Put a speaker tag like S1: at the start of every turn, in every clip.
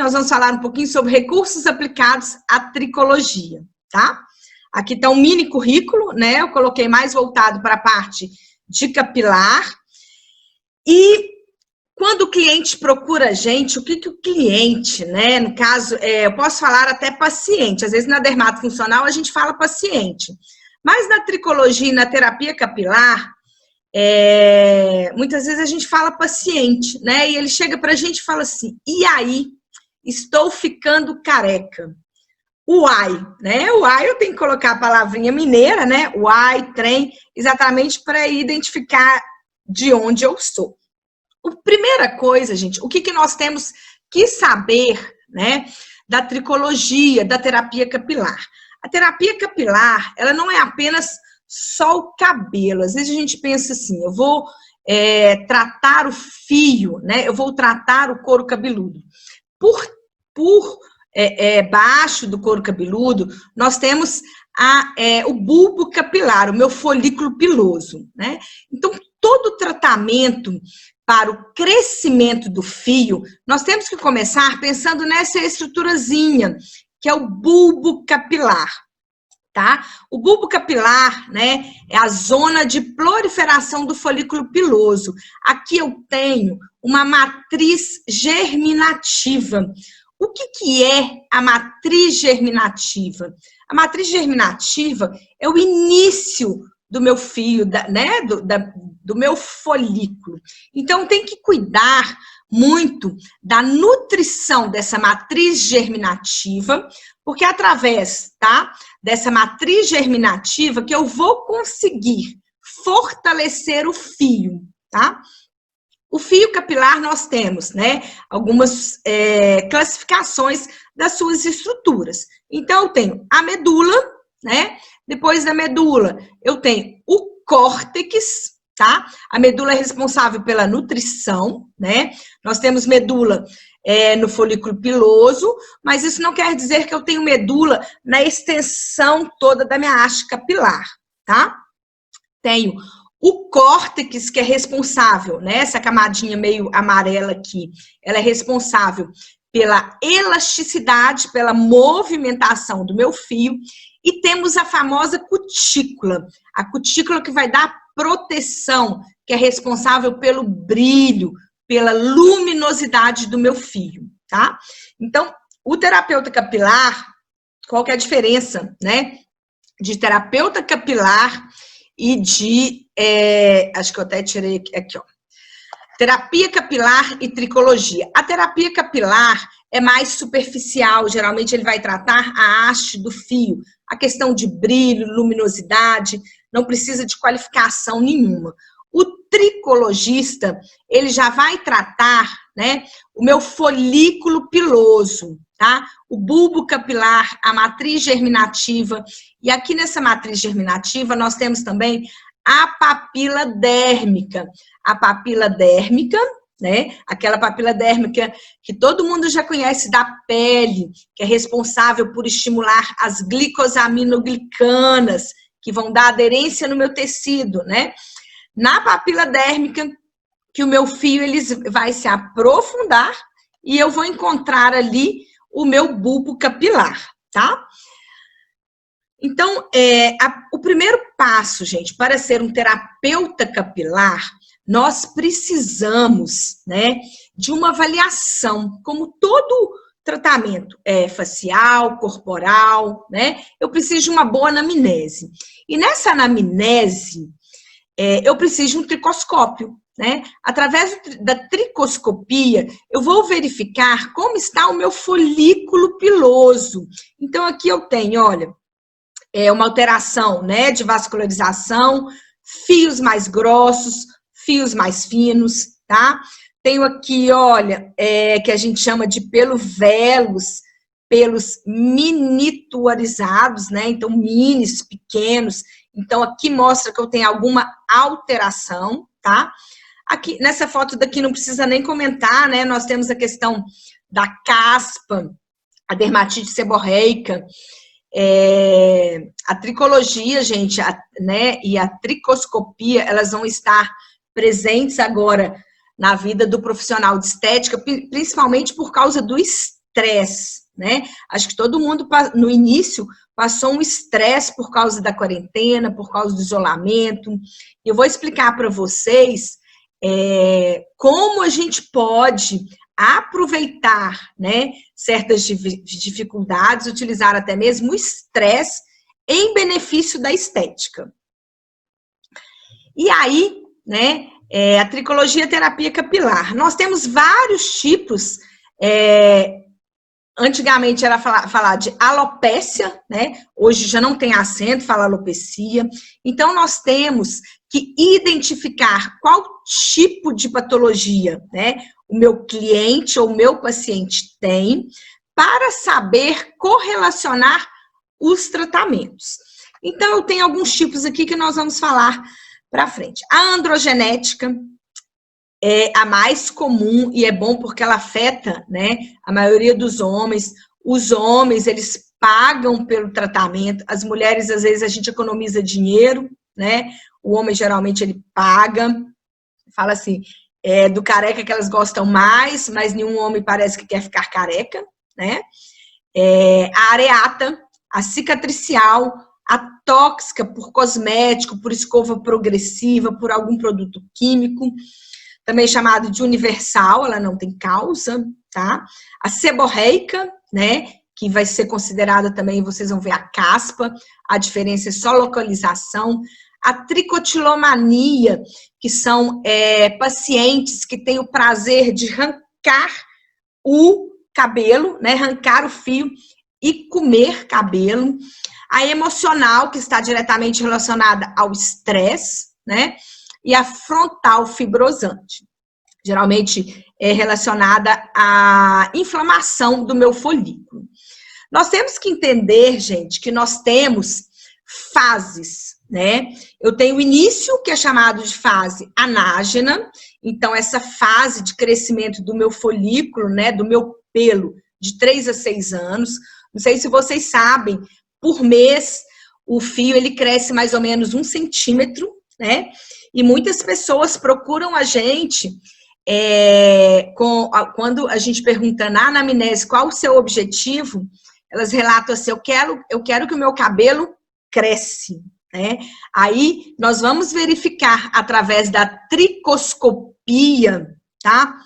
S1: nós vamos falar um pouquinho sobre recursos aplicados à tricologia, tá? Aqui está um mini currículo, né? Eu coloquei mais voltado para a parte de capilar. E quando o cliente procura a gente, o que o cliente, né? No caso, eu posso falar até paciente. Às vezes na dermatofuncional a gente fala paciente. Mas na tricologia e na terapia capilar, muitas vezes a gente fala paciente, né? E ele chega para a gente e fala assim, e aí? Estou ficando careca. Uai, né? Uai, eu tenho que colocar a palavrinha mineira, né? Uai, trem, exatamente para identificar de onde eu sou. A primeira coisa, gente, o que nós temos que saber, né, da tricologia, da terapia capilar? A terapia capilar, ela não é apenas só o cabelo. Às vezes a gente pensa assim, eu vou tratar o fio, né? Eu vou tratar o couro cabeludo. Por baixo do couro cabeludo, nós temos o bulbo capilar, o meu folículo piloso, né? Então, todo tratamento para o crescimento do fio, nós temos que começar pensando nessa estruturazinha, que é o bulbo capilar, tá? O bulbo capilar, né, é a zona de proliferação do folículo piloso. Aqui eu tenho uma matriz germinativa. O que é a matriz germinativa? A matriz germinativa é o início do meu fio, né, do meu folículo. Então, tem que cuidar muito da nutrição dessa matriz germinativa, porque é através, tá, dessa matriz germinativa que eu vou conseguir fortalecer o fio, tá? O fio capilar nós temos, né, algumas classificações das suas estruturas. Então, eu tenho a medula, né? Depois da medula, eu tenho o córtex, tá? A medula é responsável pela nutrição, né? Nós temos medula no folículo piloso, mas isso não quer dizer que eu tenho medula na extensão toda da minha haste capilar, tá? Tenho o córtex, que é responsável, né? Essa camadinha meio amarela aqui, ela é responsável pela elasticidade, pela movimentação do meu fio. E temos a famosa cutícula. A cutícula que vai dar proteção, que é responsável pelo brilho, pela luminosidade do meu fio, tá? Então, o terapeuta capilar, qual que é a diferença, né? De terapeuta capilar e de... acho que eu até tirei aqui, ó. Terapia capilar e tricologia. A terapia capilar é mais superficial, geralmente ele vai tratar a haste do fio, a questão de brilho, luminosidade, não precisa de qualificação nenhuma. O tricologista, ele já vai tratar, né, o meu folículo piloso, tá? O bulbo capilar, a matriz germinativa, e aqui nessa matriz germinativa nós temos também a papila dérmica. A papila dérmica, né? Aquela papila dérmica que todo mundo já conhece da pele, que é responsável por estimular as glicosaminoglicanas, que vão dar aderência no meu tecido, né? Na papila dérmica, que o meu fio ele vai se aprofundar e eu vou encontrar ali o meu bulbo capilar, tá? Então, o primeiro passo, gente, para ser um terapeuta capilar, nós precisamos, né, de uma avaliação, como todo tratamento facial, corporal, né? Eu preciso de uma boa anamnese. E nessa anamnese, eu preciso de um tricoscópio, né? Através da tricoscopia, eu vou verificar como está o meu folículo piloso. Então, aqui eu tenho, olha, uma alteração, né, de vascularização, fios mais grossos, fios mais finos, tá? Tenho aqui, olha, que a gente chama de pelos miniaturizados, né? Então, minis, pequenos. Então, aqui mostra que eu tenho alguma alteração, tá? Aqui, nessa foto daqui não precisa nem comentar, né? Nós temos a questão da caspa, a dermatite seborreica, a tricologia, gente, né? E a tricoscopia, elas vão estar presentes agora na vida do profissional de estética, principalmente por causa do estresse, né? Acho que todo mundo, no início, passou um estresse por causa da quarentena, por causa do isolamento. Eu vou explicar para vocês como a gente pode aproveitar, né, certas dificuldades, utilizar até mesmo o estresse em benefício da estética. E aí, né, a tricologia terapia capilar. Nós temos vários tipos. Antigamente era falar de alopécia, né? Hoje já não tem acento, fala alopecia. Então, nós temos que identificar qual tipo de patologia, né, o meu cliente ou o meu paciente tem, para saber correlacionar os tratamentos. Então, eu tenho alguns tipos aqui que nós vamos falar para frente. A androgenética é a mais comum e é bom porque ela afeta, né, a maioria dos homens. Os homens, eles pagam pelo tratamento. As mulheres, às vezes, a gente economiza dinheiro, né? O homem, geralmente, ele paga. Fala assim, do careca que elas gostam mais, mas nenhum homem parece que quer ficar careca, né? A areata, a cicatricial, a tóxica por cosmético, por escova progressiva, por algum produto químico, também chamado de universal, ela não tem causa, tá? A seborreica, né, que vai ser considerada também, vocês vão ver a caspa, a diferença é só localização. A tricotilomania, que são pacientes que têm o prazer de arrancar o cabelo, né, arrancar o fio e comer cabelo. A emocional, que está diretamente relacionada ao estresse, né? E a frontal fibrosante, geralmente é relacionada à inflamação do meu folículo. Nós temos que entender, gente, que nós temos fases, né? Eu tenho o início, que é chamado de fase anágena, então essa fase de crescimento do meu folículo, né, do meu pelo, de 3 a 6 anos. Não sei se vocês sabem, por mês o fio ele cresce mais ou menos 1 centímetro, né? E muitas pessoas procuram a gente quando a gente pergunta na anamnese qual o seu objetivo, elas relatam assim, eu quero que o meu cabelo cresce, né? Aí nós vamos verificar através da tricoscopia, tá?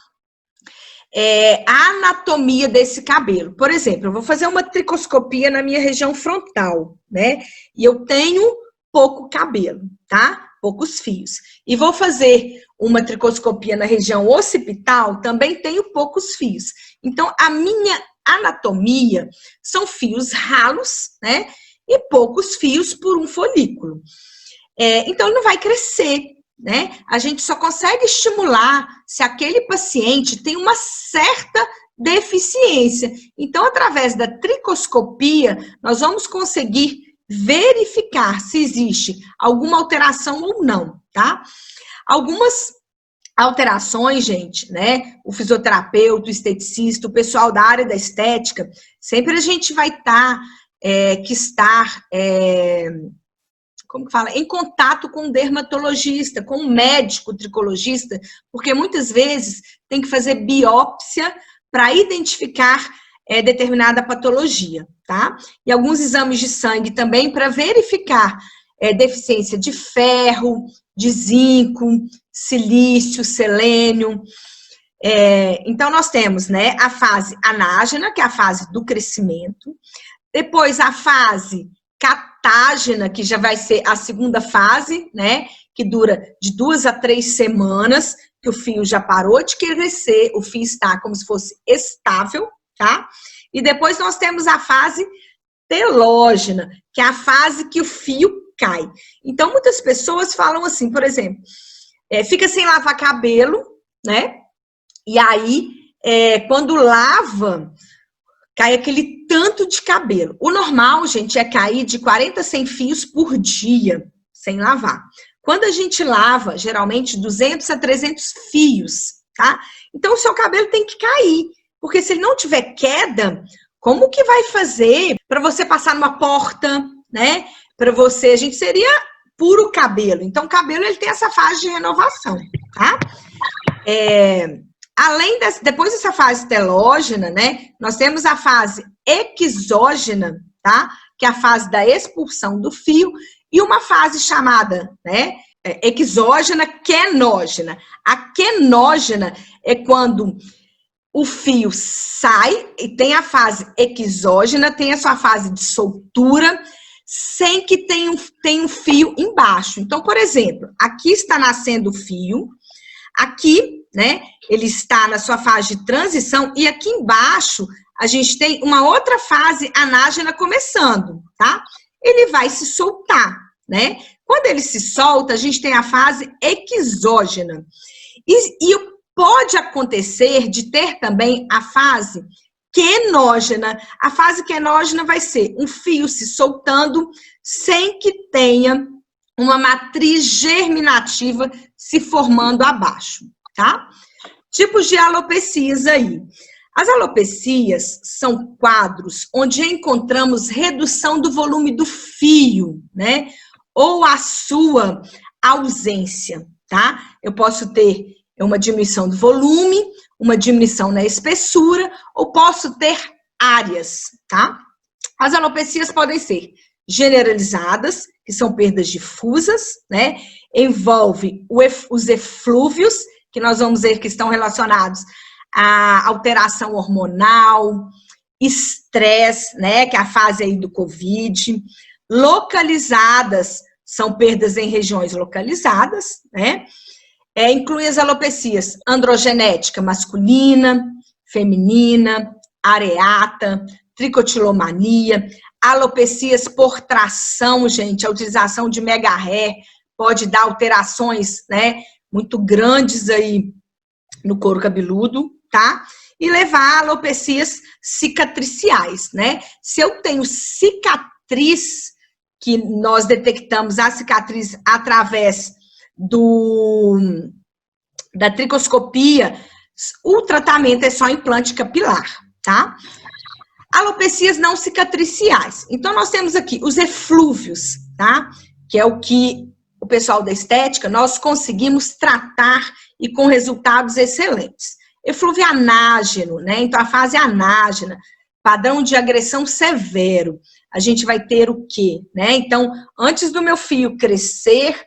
S1: A anatomia desse cabelo. Por exemplo, eu vou fazer uma tricoscopia na minha região frontal, né? E eu tenho pouco cabelo, tá? Poucos fios. E vou fazer uma tricoscopia na região occipital, também tenho poucos fios. Então, a minha anatomia são fios ralos, né? E poucos fios por um folículo. Então, ele não vai crescer, né? A gente só consegue estimular se aquele paciente tem uma certa deficiência. Então, através da tricoscopia, nós vamos conseguir verificar se existe alguma alteração ou não, tá? Algumas alterações, gente, né? O fisioterapeuta, o esteticista, o pessoal da área da estética, sempre a gente vai estar como que fala? Em contato com o dermatologista, com o médico tricologista, porque muitas vezes tem que fazer biópsia para identificar determinada patologia, tá? E alguns exames de sangue também para verificar deficiência de ferro, de zinco, silício, selênio. Então, nós temos, né, a fase anágena, que é a fase do crescimento, depois a fase catágena, que já vai ser a segunda fase, né, que dura de 2 a 3 semanas, que o fio já parou de crescer, o fio está como se fosse estável, tá? E depois nós temos a fase telógena, que é a fase que o fio cai. Então, muitas pessoas falam assim, por exemplo, fica sem lavar cabelo, né? E aí, quando lava, cai aquele tanto de cabelo. O normal, gente, é cair de 40 a 100 fios por dia, sem lavar. Quando a gente lava, geralmente 200 a 300 fios, tá? Então, o seu cabelo tem que cair. Porque se ele não tiver queda, como que vai fazer para você passar numa porta, né? Para você, a gente seria puro cabelo. Então, o cabelo, ele tem essa fase de renovação, tá? Depois dessa fase telógena, né, nós temos a fase exógena, tá? Que é a fase da expulsão do fio, e uma fase chamada, né, exógena quenógena. A quenógena é quando o fio sai e tem a fase exógena, tem a sua fase de soltura, sem que tenha um fio embaixo. Então, por exemplo, aqui está nascendo o fio, aqui, né, ele está na sua fase de transição, e aqui embaixo a gente tem uma outra fase anágena começando, tá? Ele vai se soltar, né? Quando ele se solta, a gente tem a fase exógena. E pode acontecer de ter também a fase quenógena. A fase quenógena vai ser um fio se soltando sem que tenha uma matriz germinativa se formando abaixo, tá? Tipos de alopecias aí. As alopecias são quadros onde encontramos redução do volume do fio, né? Ou a sua ausência, tá? Eu posso ter uma diminuição do volume, uma diminuição na espessura, ou posso ter áreas, tá? As alopecias podem ser generalizadas, que são perdas difusas, né? Envolve os eflúvios, que nós vamos ver que estão relacionados à alteração hormonal, estresse, né? Que é a fase aí do Covid. Localizadas, são perdas em regiões localizadas, né? Inclui as alopecias androgenética masculina, feminina, areata, tricotilomania, alopecias por tração, gente, a utilização de megarré pode dar alterações, né, muito grandes aí no couro cabeludo, tá? E levar a alopecias cicatriciais, né? Se eu tenho cicatriz, que nós detectamos a cicatriz através da tricoscopia, o tratamento é só implante capilar, tá? Alopecias não cicatriciais. Então, nós temos aqui os eflúvios, tá? Que é o que o pessoal da estética, nós conseguimos tratar e com resultados excelentes. Eflúvio anágeno, né? Então, a fase anágena, padrão de agressão severo. A gente vai ter o quê? Né? Então, antes do meu fio crescer,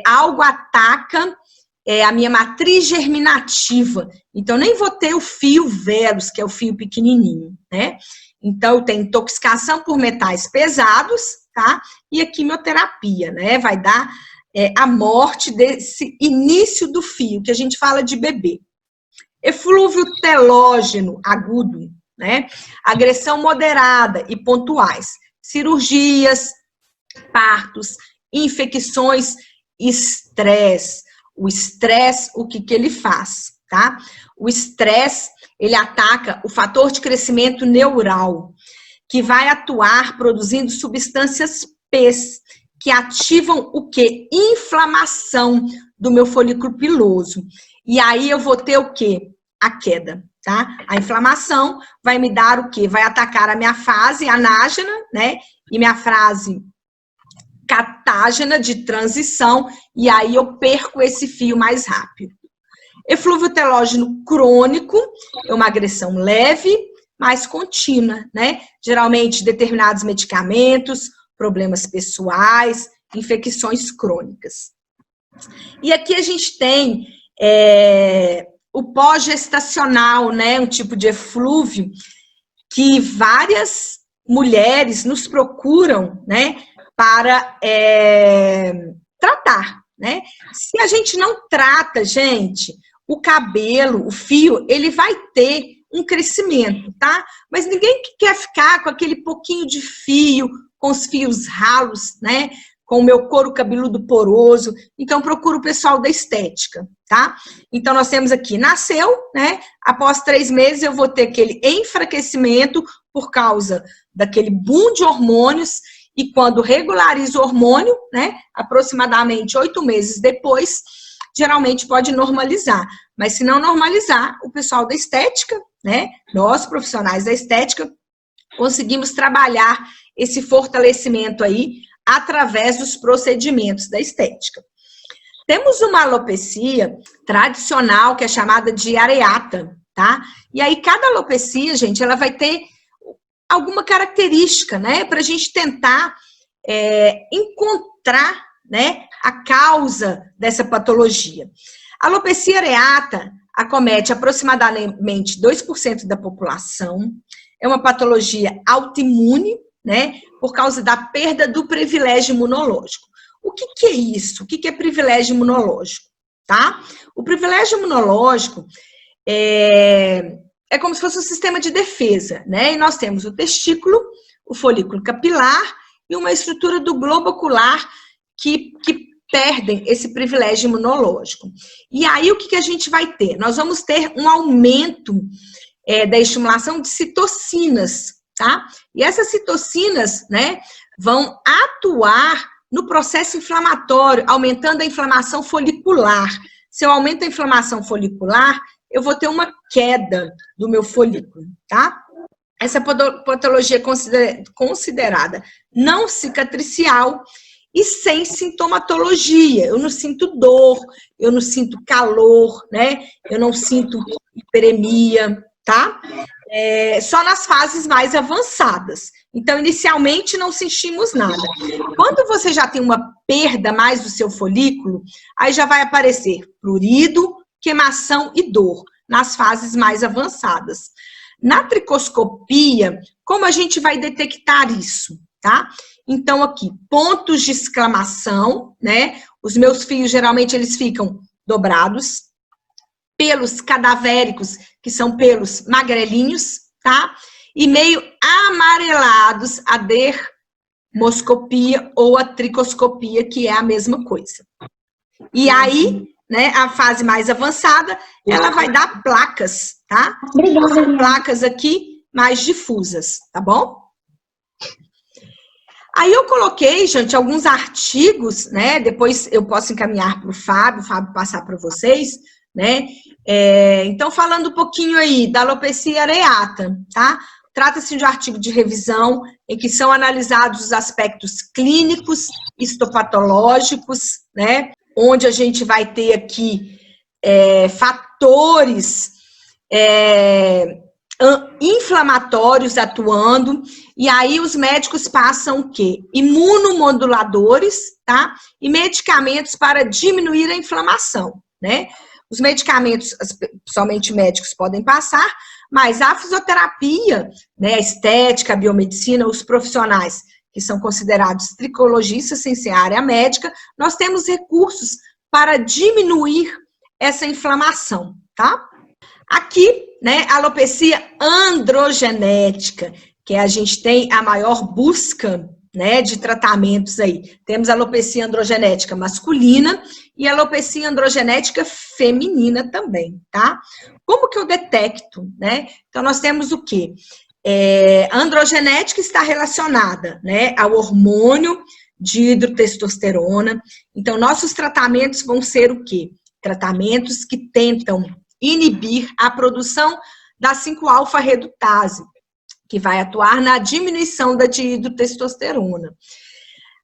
S1: algo ataca a minha matriz germinativa. Então, nem vou ter o fio velos, que é o fio pequenininho, né? Então, eu tenho intoxicação por metais pesados, tá? E a quimioterapia, né? Vai dar a morte desse início do fio, que a gente fala de bebê. Eflúvio telógeno agudo, né? Agressão moderada e pontuais. Cirurgias, partos, infecções, estresse. O estresse, o que ele faz, tá? O estresse, ele ataca o fator de crescimento neural, que vai atuar produzindo substâncias P's, que ativam o quê? Inflamação do meu folículo piloso. E aí eu vou ter o quê? A queda, tá? A inflamação vai me dar o quê? Vai atacar a minha fase anágena, né? E minha fase catágena de transição, e aí eu perco esse fio mais rápido. Eflúvio telógeno crônico é uma agressão leve, mas contínua, né? Geralmente determinados medicamentos, problemas pessoais, infecções crônicas. E aqui a gente tem o pós-gestacional, né? Um tipo de eflúvio que várias mulheres nos procuram, né? Para tratar, né? Se a gente não trata, gente, o cabelo, o fio, ele vai ter um crescimento, tá? Mas ninguém quer ficar com aquele pouquinho de fio, com os fios ralos, né? Com o meu couro cabeludo poroso. Então, procura o pessoal da estética, tá? Então, nós temos aqui, nasceu, né? Após 3 meses, eu vou ter aquele enfraquecimento por causa daquele boom de hormônios. E quando regulariza o hormônio, né, aproximadamente 8 meses depois, geralmente pode normalizar. Mas se não normalizar, o pessoal da estética, né, nós profissionais da estética, conseguimos trabalhar esse fortalecimento aí através dos procedimentos da estética. Temos uma alopecia tradicional, que é chamada de areata, tá? E aí, cada alopecia, gente, ela vai ter alguma característica, né? Para a gente tentar encontrar, né, a causa dessa patologia. A alopecia areata acomete aproximadamente 2% da população. É uma patologia autoimune, né, por causa da perda do privilégio imunológico. O que é isso? O que é privilégio imunológico? Tá? O privilégio imunológico é como se fosse um sistema de defesa, né? E nós temos o testículo, o folículo capilar e uma estrutura do globo ocular que perdem esse privilégio imunológico. E aí, o que a gente vai ter? Nós vamos ter um aumento da estimulação de citocinas, tá? E essas citocinas, né, vão atuar no processo inflamatório, aumentando a inflamação folicular. Se eu aumento a inflamação folicular, eu vou ter uma queda do meu folículo, tá? Essa patologia é considerada não cicatricial e sem sintomatologia. Eu não sinto dor, eu não sinto calor, né? Eu não sinto hiperemia, tá? Só nas fases mais avançadas. Então, inicialmente, não sentimos nada. Quando você já tem uma perda mais do seu folículo, aí já vai aparecer prurido, queimação e dor, nas fases mais avançadas. Na tricoscopia, como a gente vai detectar isso, tá? Então, aqui, pontos de exclamação, né? Os meus fios, geralmente, eles ficam dobrados. Pelos cadavéricos, que são pelos magrelinhos, tá? E meio amarelados, a dermoscopia ou a tricoscopia, que é a mesma coisa. E aí, né, a fase mais avançada, ela vai dar placas, tá? São placas aqui mais difusas, tá bom? Aí eu coloquei, gente, alguns artigos, né? Depois eu posso encaminhar para o Fábio passar para vocês, né? Então, falando um pouquinho aí da alopecia areata, tá? Trata-se de um artigo de revisão em que são analisados os aspectos clínicos, histopatológicos, né? Onde a gente vai ter aqui fatores inflamatórios atuando, e aí os médicos passam o quê? Imunomoduladores, tá? E medicamentos para diminuir a inflamação, né? Os medicamentos, somente médicos podem passar, mas a fisioterapia, né, a estética, a biomedicina, os profissionais que são considerados tricologistas sem ser área médica, nós temos recursos para diminuir essa inflamação, tá? Aqui, né, a alopecia androgenética, que a gente tem a maior busca, né, de tratamentos aí. Temos a alopecia androgenética masculina e a alopecia androgenética feminina também, tá? Como que eu detecto, né? Então, nós temos o quê? A androgenética está relacionada, né, ao hormônio de hidrotestosterona. Então, nossos tratamentos vão ser o quê? Tratamentos que tentam inibir a produção da 5-alfa-redutase, que vai atuar na diminuição da dihidrotestosterona.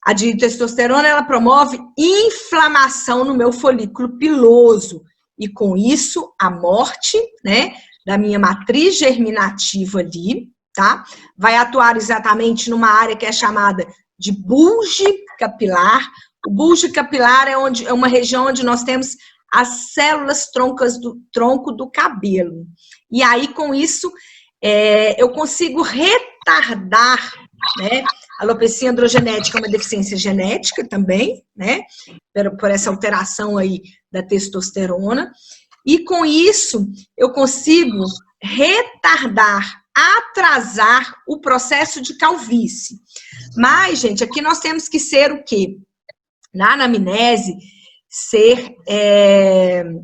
S1: A dihidrotestosterona, ela promove inflamação no meu folículo piloso, e com isso, a morte, né, da minha matriz germinativa ali, tá? Vai atuar exatamente numa área que é chamada de bulge capilar. O bulge capilar é uma região onde nós temos as células troncas do tronco do cabelo. E aí, com isso, eu consigo retardar, né? A alopecia androgenética é uma deficiência genética também, né? Por essa alteração aí da testosterona. E com isso, eu consigo retardar, atrasar o processo de calvície. Mas, gente, aqui nós temos que ser o quê? Na anamnese, ser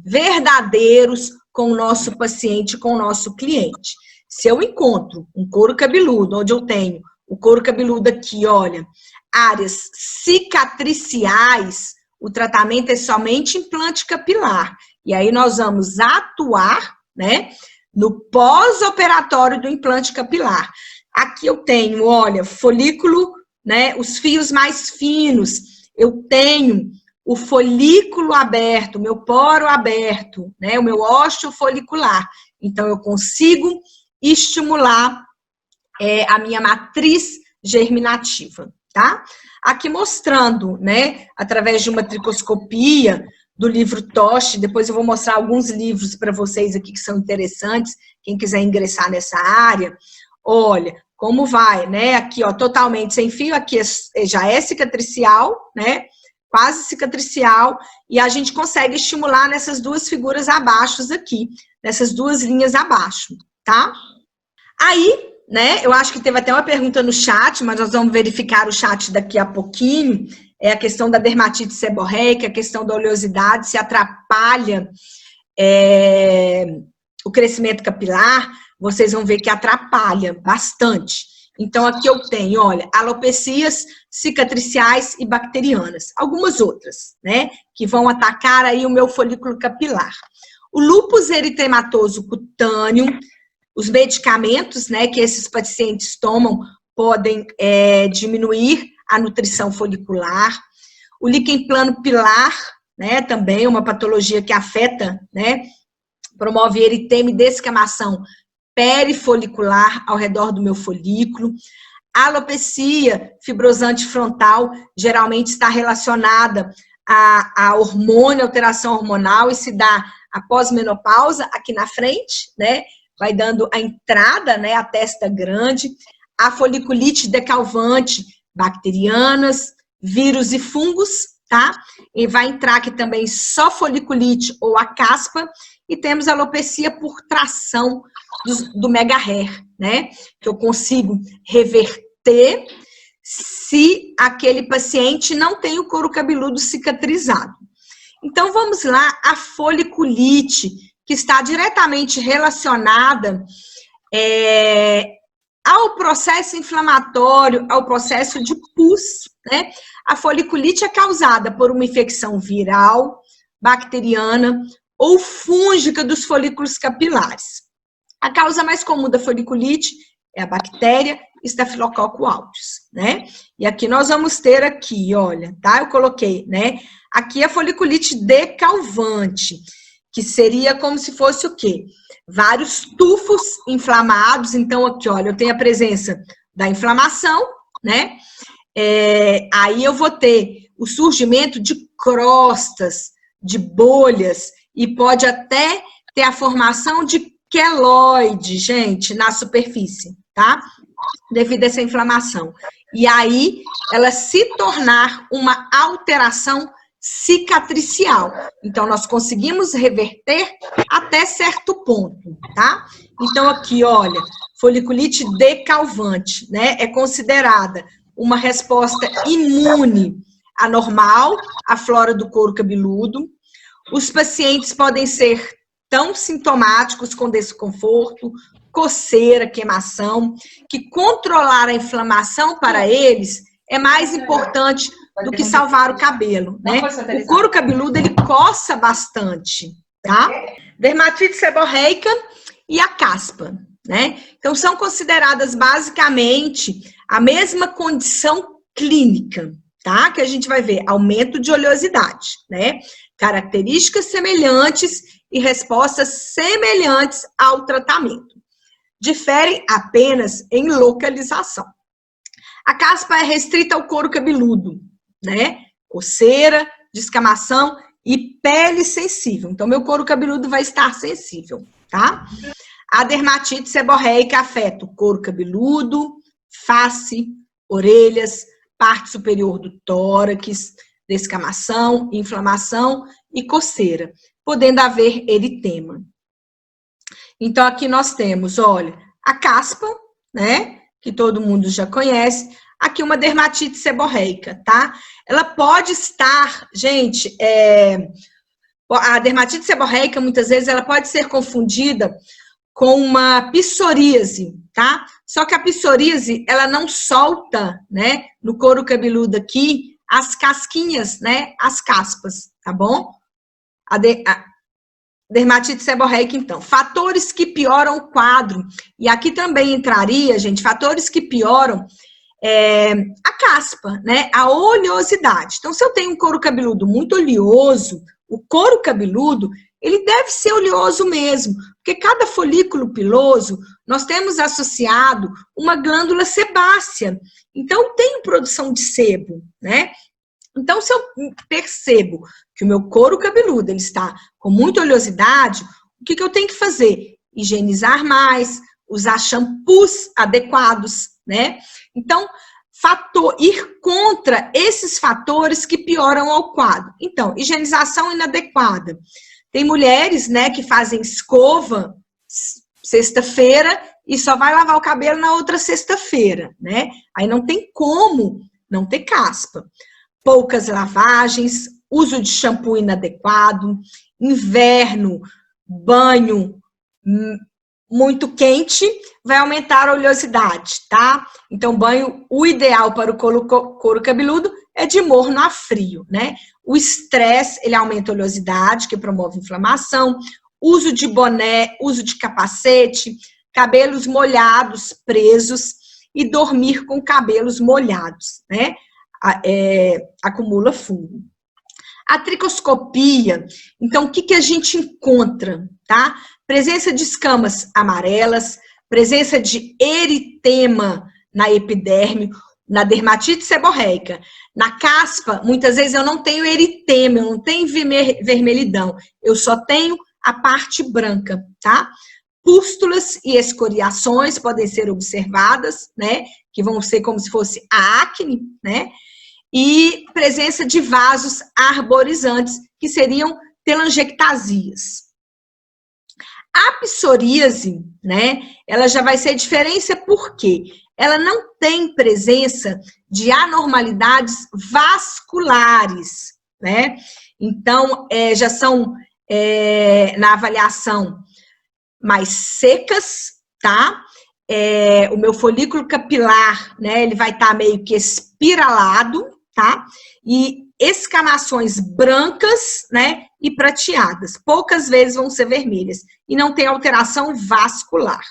S1: verdadeiros com o nosso paciente, com o nosso cliente. Se eu encontro um couro cabeludo, onde eu tenho o couro cabeludo aqui, olha, áreas cicatriciais, o tratamento é somente implante capilar. E aí nós vamos atuar, né, no pós-operatório do implante capilar. Aqui eu tenho, olha, folículo, né, os fios mais finos, eu tenho o folículo aberto, meu poro aberto, né? O meu ósseo folicular. Então, eu consigo estimular a minha matriz germinativa, tá? Aqui mostrando, né, através de uma tricoscopia do livro Tosh, depois eu vou mostrar alguns livros para vocês aqui que são interessantes, quem quiser ingressar nessa área. Olha, como vai, né? Aqui, ó, totalmente sem fio, aqui já é cicatricial, né? Quase cicatricial, e a gente consegue estimular nessas duas figuras abaixo aqui, nessas duas linhas abaixo, tá? Aí, né, eu acho que teve até uma pergunta no chat, mas nós vamos verificar o chat daqui a pouquinho, é a questão da dermatite seborreica, a questão da oleosidade, se atrapalha o crescimento capilar, vocês vão ver que atrapalha bastante. Então, aqui eu tenho, olha, alopecias cicatriciais e bacterianas. Algumas outras, né, que vão atacar aí o meu folículo capilar. O lúpus eritematoso cutâneo, os medicamentos, né, que esses pacientes tomam podem diminuir a nutrição folicular. O líquen plano pilar, né, também uma patologia que afeta, né, promove eritema e descamação perifolicular ao redor do meu folículo. A alopecia fibrosante frontal geralmente está relacionada a hormônio, alteração hormonal, e se dá após menopausa, aqui na frente, né? Vai dando a entrada, né? A testa grande. A foliculite decalvante, bacterianas, vírus e fungos, tá? E vai entrar aqui também só foliculite ou a caspa. E temos a alopecia por tração do mega hair, né? Que eu consigo reverter se aquele paciente não tem o couro cabeludo cicatrizado. Então, vamos lá, a foliculite, que está diretamente relacionada ao processo inflamatório, ao processo de pus, né? A foliculite é causada por uma infecção viral, bacteriana ou fúngica dos folículos capilares. A causa mais comum da foliculite é a bactéria Staphylococcus aureus, né? E aqui nós vamos ter aqui, olha, tá? Eu coloquei, né? Aqui a foliculite decalvante, que seria como se fosse o quê? Vários tufos inflamados. Então, aqui, olha, eu tenho a presença da inflamação, né? Aí eu vou ter o surgimento de crostas, de bolhas, e pode até ter a formação de queloide, gente, na superfície, tá? Devido a essa inflamação. E aí, ela se tornar uma alteração cicatricial. Então, nós conseguimos reverter até certo ponto, tá? Então, aqui, olha, foliculite decalvante, né? É considerada uma resposta imune anormal à flora do couro cabeludo. Os pacientes podem ser tão sintomáticos com desconforto, coceira, queimação, que controlar a inflamação para eles é mais importante do que salvar o cabelo, né? O couro cabeludo, ele coça bastante, tá? Dermatite seborreica e a caspa, né? Então, são consideradas basicamente a mesma condição clínica, tá? Que a gente vai ver aumento de oleosidade, né? Características semelhantes e respostas semelhantes ao tratamento. Diferem apenas em localização. A caspa é restrita ao couro cabeludo, né? Coceira, descamação e pele sensível. Então, meu couro cabeludo vai estar sensível, tá? A dermatite seborreica afeta o couro cabeludo, face, orelhas, parte superior do tórax, descamação, inflamação e coceira, podendo haver eritema. Então, aqui nós temos, olha, a caspa, né, que todo mundo já conhece, aqui uma dermatite seborreica, tá? Ela pode estar, gente, a dermatite seborreica, muitas vezes, ela pode ser confundida com uma psoríase, tá? Só que a psoríase, ela não solta, né, no couro cabeludo aqui, as casquinhas, né, as caspas, tá bom? A dermatite seborreica, então. Fatores que pioram o quadro. E aqui também entraria, gente, fatores que pioram a caspa, né? A oleosidade. Então, se eu tenho um couro cabeludo muito oleoso, o couro cabeludo, ele deve ser oleoso mesmo, porque cada folículo piloso, nós temos associado uma glândula sebácea. Então, tem produção de sebo, né? Então, se eu percebo que o meu couro cabeludo ele está com muita oleosidade, o que eu tenho que fazer? Higienizar mais, usar shampoos adequados, né? Então, ir contra esses fatores que pioram ao quadro. Então, higienização inadequada. Tem mulheres, né, que fazem escova sexta-feira e só vai lavar o cabelo na outra sexta-feira, né? Aí não tem como não ter caspa. Poucas lavagens, uso de shampoo inadequado, inverno, banho muito quente, vai aumentar a oleosidade, tá? Então, banho, o ideal para o couro cabeludo é de morno a frio, né? O estresse, ele aumenta a oleosidade, que promove inflamação, uso de boné, uso de capacete, cabelos molhados, presos, e dormir com cabelos molhados, né? Acumula fungo. A tricoscopia, então, o que a gente encontra, tá? Presença de escamas amarelas, presença de eritema na epiderme, na dermatite seborreica. Na caspa, muitas vezes eu não tenho eritema, eu não tenho vermelhidão, eu só tenho a parte branca, tá? Pústulas e escoriações podem ser observadas, né? Que vão ser como se fosse a acne, né? E presença de vasos arborizantes, que seriam telangiectasias. A psoríase, né, ela já vai ser diferença porque ela não tem presença de anormalidades vasculares, né? Então, já são, na avaliação, mais secas, tá? O meu folículo capilar, né, ele vai estar meio que espiralado, tá? E escamações brancas, né, e prateadas. Poucas vezes vão ser vermelhas. E não tem alteração vascular.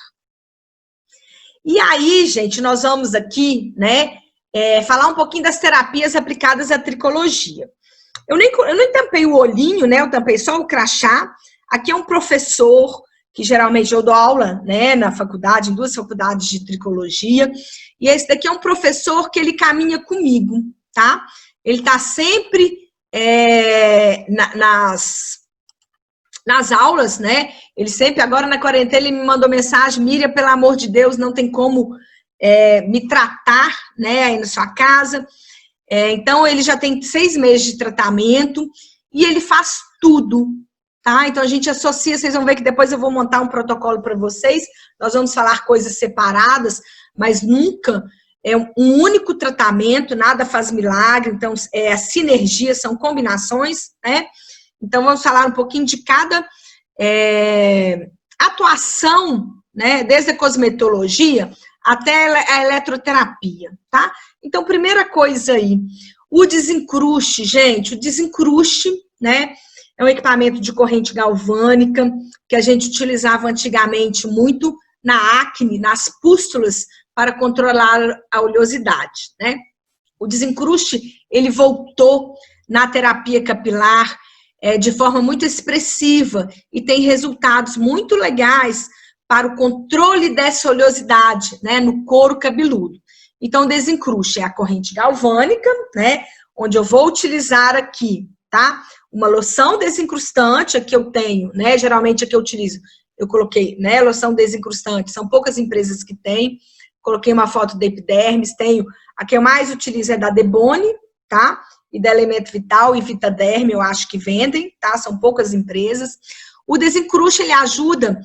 S1: E aí, gente, nós vamos aqui, né, falar um pouquinho das terapias aplicadas à tricologia. Eu nem tampei o olhinho, né, eu tampei só o crachá. Aqui é um professor, que geralmente eu dou aula, né, na faculdade, em 2 faculdades de tricologia. E esse daqui é um professor que ele caminha comigo, tá? Ele está sempre nas aulas, né? Ele sempre, agora na quarentena, ele me mandou mensagem: Miriam, pelo amor de Deus, não tem como me tratar, né, aí na sua casa. Então, ele já tem 6 meses de tratamento e ele faz tudo, tá? Então, a gente associa, vocês vão ver que depois eu vou montar um protocolo para vocês, nós vamos falar coisas separadas, mas nunca um único tratamento, nada faz milagre, então, a sinergia, são combinações, né? Então, vamos falar um pouquinho de cada atuação, né, desde a cosmetologia até a eletroterapia, tá? Então, primeira coisa aí, o desencruste, gente, o desencruste, né, é um equipamento de corrente galvânica que a gente utilizava antigamente muito na acne, nas pústulas, para controlar a oleosidade, né? O desencruste, ele voltou na terapia capilar de forma muito expressiva e tem resultados muito legais para o controle dessa oleosidade, né, no couro cabeludo. Então, o desencruste é a corrente galvânica, né, onde eu vou utilizar aqui, tá? Uma loção desencrustante, aqui eu tenho, né, geralmente aqui eu utilizo, eu coloquei, né, loção desencrustante, são poucas empresas que têm, coloquei uma foto da epidermis, tenho, a que eu mais utilizo é da Debone, tá? E da Elemento Vital e Vitaderm, eu acho que vendem, tá? São poucas empresas. O desencruste, ele ajuda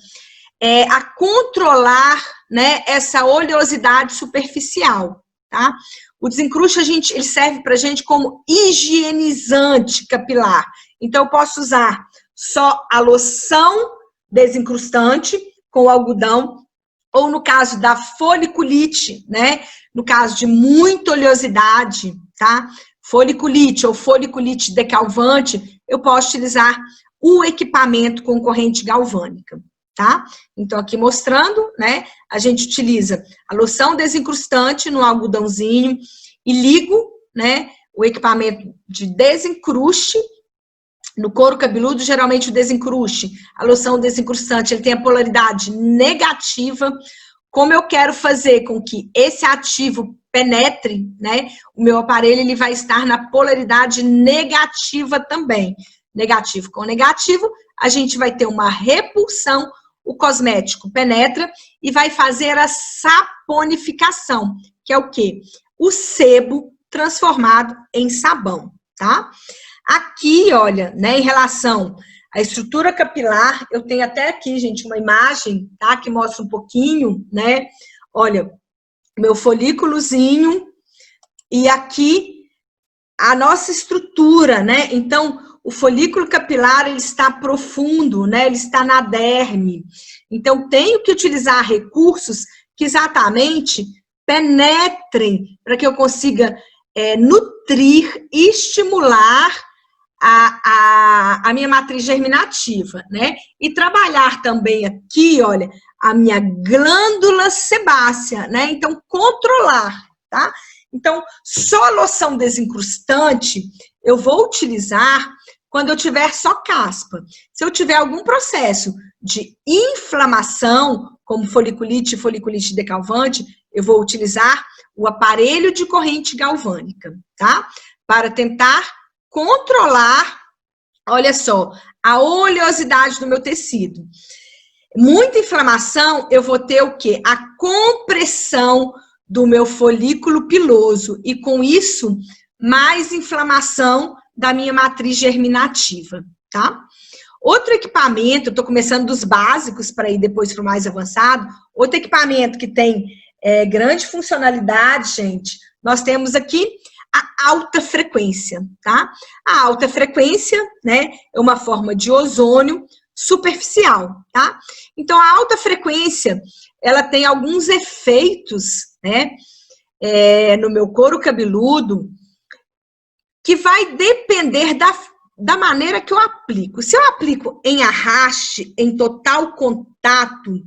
S1: a controlar, né, essa oleosidade superficial, tá? O desencruste, ele serve pra gente como higienizante capilar. Então, eu posso usar só a loção desencrustante com algodão, ou no caso da foliculite, né? No caso de muita oleosidade, tá? Foliculite ou foliculite decalvante, eu posso utilizar o equipamento com corrente galvânica. tá? Então, aqui mostrando, né, a gente utiliza a loção desencrustante no algodãozinho e ligo, né, o equipamento de desencruste no couro cabeludo. Geralmente o desencruste, a loção desencrustante, ele tem a polaridade negativa. Como eu quero fazer com que esse ativo penetre, né, o meu aparelho ele vai estar na polaridade negativa também. Negativo com negativo, a gente vai ter uma repulsão, o cosmético penetra e vai fazer a saponificação, que é o quê? O sebo transformado em sabão, tá? Aqui, olha, né, em relação à estrutura capilar, eu tenho até aqui, gente, uma imagem, tá, que mostra um pouquinho, né, olha, meu folículozinho, e aqui a nossa estrutura, né, então, o folículo capilar, ele está profundo, né, ele está na derme, então, tenho que utilizar recursos que exatamente penetrem, para que eu consiga nutrir e estimular a minha matriz germinativa, né? E trabalhar também aqui, olha, a minha glândula sebácea, né? Então, controlar, tá? Então, só a loção desencrustante eu vou utilizar quando eu tiver só caspa. Se eu tiver algum processo de inflamação, como foliculite e foliculite decalvante, eu vou utilizar o aparelho de corrente galvânica, tá? Para tentar controlar, olha só, a oleosidade do meu tecido. Muita inflamação, eu vou ter o quê? A compressão do meu folículo piloso e, com isso, mais inflamação da minha matriz germinativa, tá? Outro equipamento, eu tô começando dos básicos para ir depois para o mais avançado, outro equipamento que tem grande funcionalidade, gente, nós temos aqui a alta frequência, tá? A alta frequência, né, é uma forma de ozônio superficial, tá? Então, a alta frequência, ela tem alguns efeitos, né, no meu couro cabeludo, que vai depender da maneira que eu aplico. Se eu aplico em arraste, em total contato,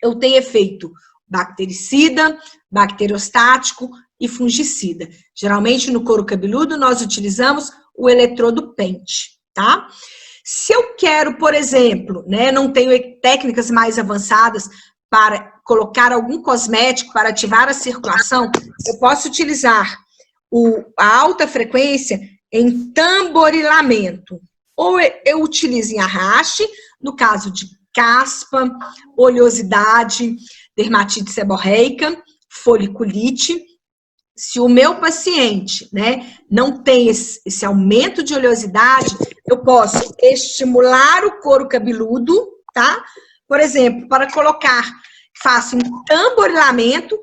S1: eu tenho efeito bactericida, bacteriostático e fungicida. Geralmente, no couro cabeludo, nós utilizamos o eletrodo pente, tá? Se eu quero, por exemplo, né, não tenho técnicas mais avançadas para colocar algum cosmético para ativar a circulação, eu posso utilizar a alta frequência em tamborilamento. Ou eu utilizo em arraste, no caso de caspa, oleosidade, dermatite seborreica, foliculite. Se o meu paciente, né, não tem esse aumento de oleosidade, eu posso estimular o couro cabeludo, tá? Por exemplo, para colocar, faço um tamborilamento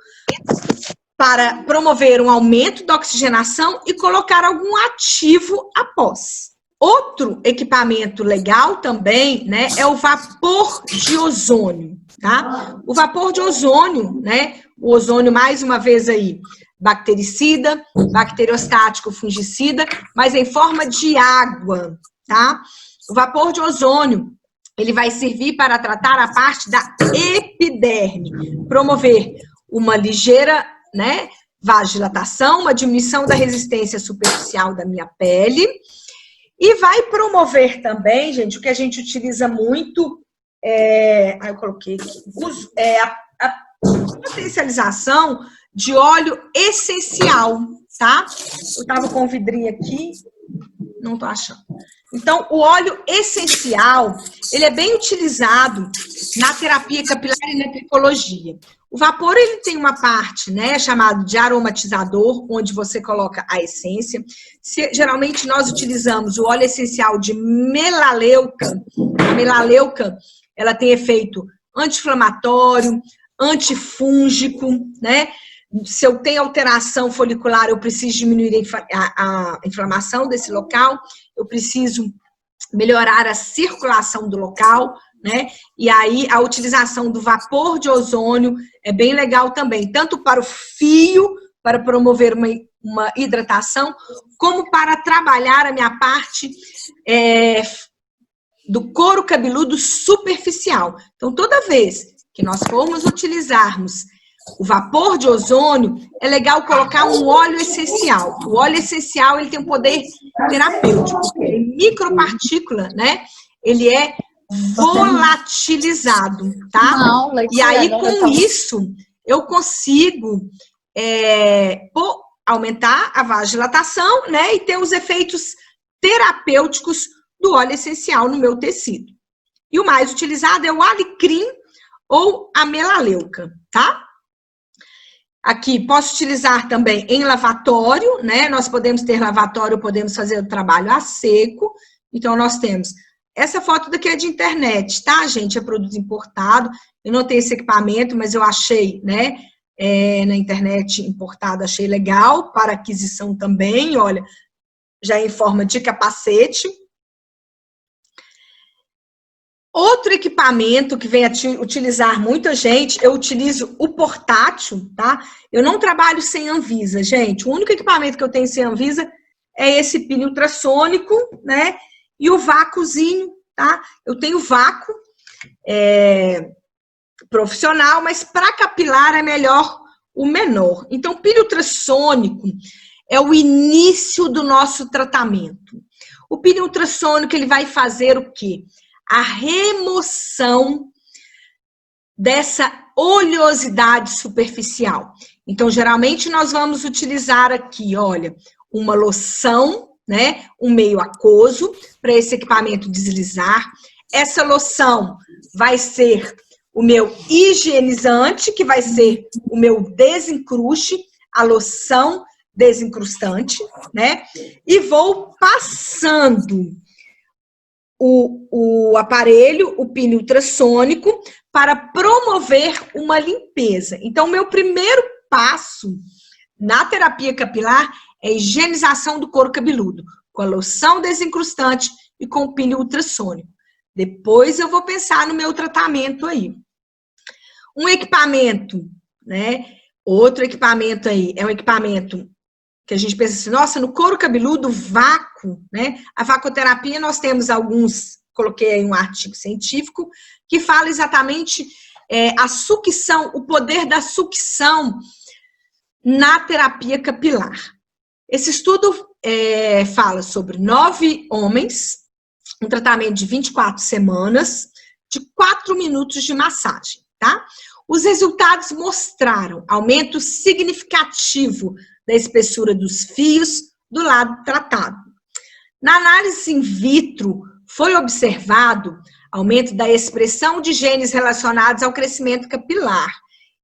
S1: para promover um aumento da oxigenação e colocar algum ativo após. Outro equipamento legal também, né, é o vapor de ozônio, tá? O vapor de ozônio, né, o ozônio, mais uma vez aí, bactericida, bacteriostático, fungicida, mas em forma de água, tá? O vapor de ozônio, ele vai servir para tratar a parte da epiderme, promover uma ligeira, né, vasodilatação, uma diminuição da resistência superficial da minha pele, e vai promover também, gente, o que a gente utiliza muito, eu coloquei aqui, a potencialização de óleo essencial, tá? Eu tava com um vidrinho aqui, não tô achando. Então, o óleo essencial, ele é bem utilizado na terapia capilar e na tricologia. O vapor, ele tem uma parte, né, chamada de aromatizador, onde você coloca a essência. Geralmente, nós utilizamos o óleo essencial de melaleuca. A melaleuca, ela tem efeito anti-inflamatório, antifúngico, né? Se eu tenho alteração folicular, eu preciso diminuir a inflamação desse local, eu preciso melhorar a circulação do local, né? E aí a utilização do vapor de ozônio é bem legal também, tanto para o fio, para promover uma hidratação, como para trabalhar a minha parte do couro cabeludo superficial. Então, toda vez que nós formos utilizarmos o vapor de ozônio, é legal colocar um óleo essencial. O óleo essencial, ele tem um poder terapêutico, porque ele é micropartícula, né? Ele é volatilizado, tá? E aí, com isso, eu consigo aumentar a vasodilatação, né? E ter os efeitos terapêuticos do óleo essencial no meu tecido. E o mais utilizado é o alecrim ou a melaleuca, tá? Aqui, posso utilizar também em lavatório, né? Nós podemos ter lavatório, podemos fazer o trabalho a seco. Então, nós temos... Essa foto daqui é de internet, tá, gente? É produto importado. Eu não tenho esse equipamento, mas eu achei, né? Na internet importado, achei legal. Para aquisição também, olha. Já em forma de capacete. Outro equipamento que vem a utilizar muita gente, eu utilizo o portátil, tá? Eu não trabalho sem Anvisa, gente. O único equipamento que eu tenho sem Anvisa é esse pino ultrassônico, né? E o vácuozinho, tá? Eu tenho vácuo profissional, mas para capilar é melhor o menor. Então, o pino ultrassônico é o início do nosso tratamento. O pino ultrassônico, ele vai fazer o quê? A remoção dessa oleosidade superficial. Então, geralmente, nós vamos utilizar aqui, olha, uma loção, né? Um meio aquoso, para esse equipamento deslizar. Essa loção vai ser o meu higienizante, que vai ser o meu desencruste, a loção desencrustante, né? E vou passando o aparelho, o pino ultrassônico, para promover uma limpeza. Então, o meu primeiro passo na terapia capilar é a higienização do couro cabeludo, com a loção desencrustante e com o pino ultrassônico. Depois eu vou pensar no meu tratamento aí. Um equipamento, né? Outro equipamento aí, é um equipamento que a gente pensa assim, nossa, no couro cabeludo, vácuo, né? A vacoterapia, nós temos alguns, coloquei aí um artigo científico, que fala exatamente a sucção, o poder da sucção na terapia capilar. Esse estudo fala sobre 9 homens, um tratamento de 24 semanas, de 4 minutos de massagem, tá? Os resultados mostraram aumento significativo da espessura dos fios do lado tratado. Na análise in vitro, foi observado aumento da expressão de genes relacionados ao crescimento capilar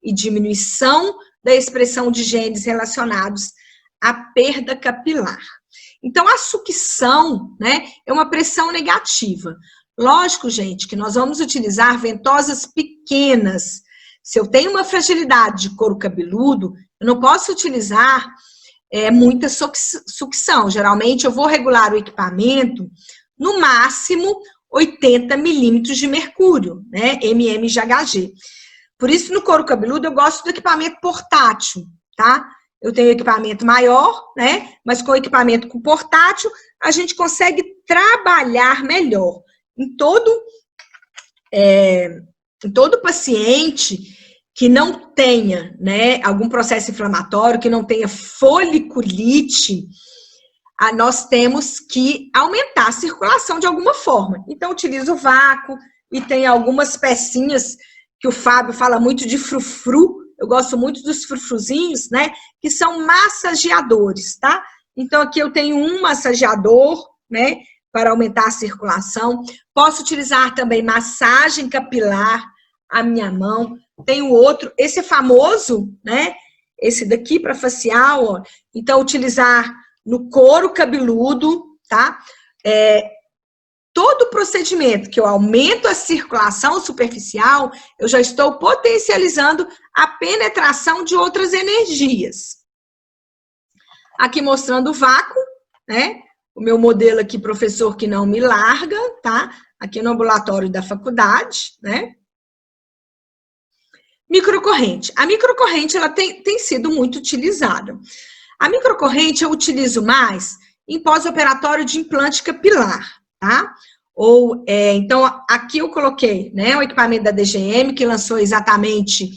S1: e diminuição da expressão de genes relacionados à perda capilar. Então, a sucção, né, é uma pressão negativa. Lógico, gente, que nós vamos utilizar ventosas pequenas. Se eu tenho uma fragilidade de couro cabeludo, eu não posso utilizar muita sucção. Geralmente, eu vou regular o equipamento no máximo 80 milímetros de mercúrio, né? MM de HG. Por isso, no couro cabeludo, eu gosto do equipamento portátil, tá? Eu tenho equipamento maior, né? Mas com equipamento com portátil, a gente consegue trabalhar melhor. Em todo paciente que não tenha, né, algum processo inflamatório, que não tenha foliculite, nós temos que aumentar a circulação de alguma forma. Então, utilizo o vácuo e tem algumas pecinhas que o Fábio fala muito de frufru. Eu gosto muito dos frufruzinhos, né, que são massageadores, tá? Então, aqui eu tenho um massageador, né, para aumentar a circulação. Posso utilizar também massagem capilar, a minha mão. Tem o outro, esse é famoso, né? Esse daqui para facial, ó. Então, utilizar no couro cabeludo, tá? Todo procedimento que eu aumento a circulação superficial, eu já estou potencializando a penetração de outras energias. Aqui mostrando o vácuo, né? O meu modelo aqui, professor que não me larga, tá? Aqui no ambulatório da faculdade, né? Microcorrente. A microcorrente, ela tem sido muito utilizada. A microcorrente eu utilizo mais em pós-operatório de implante capilar, tá? Então, aqui eu coloquei, né, o equipamento da DGM, que lançou exatamente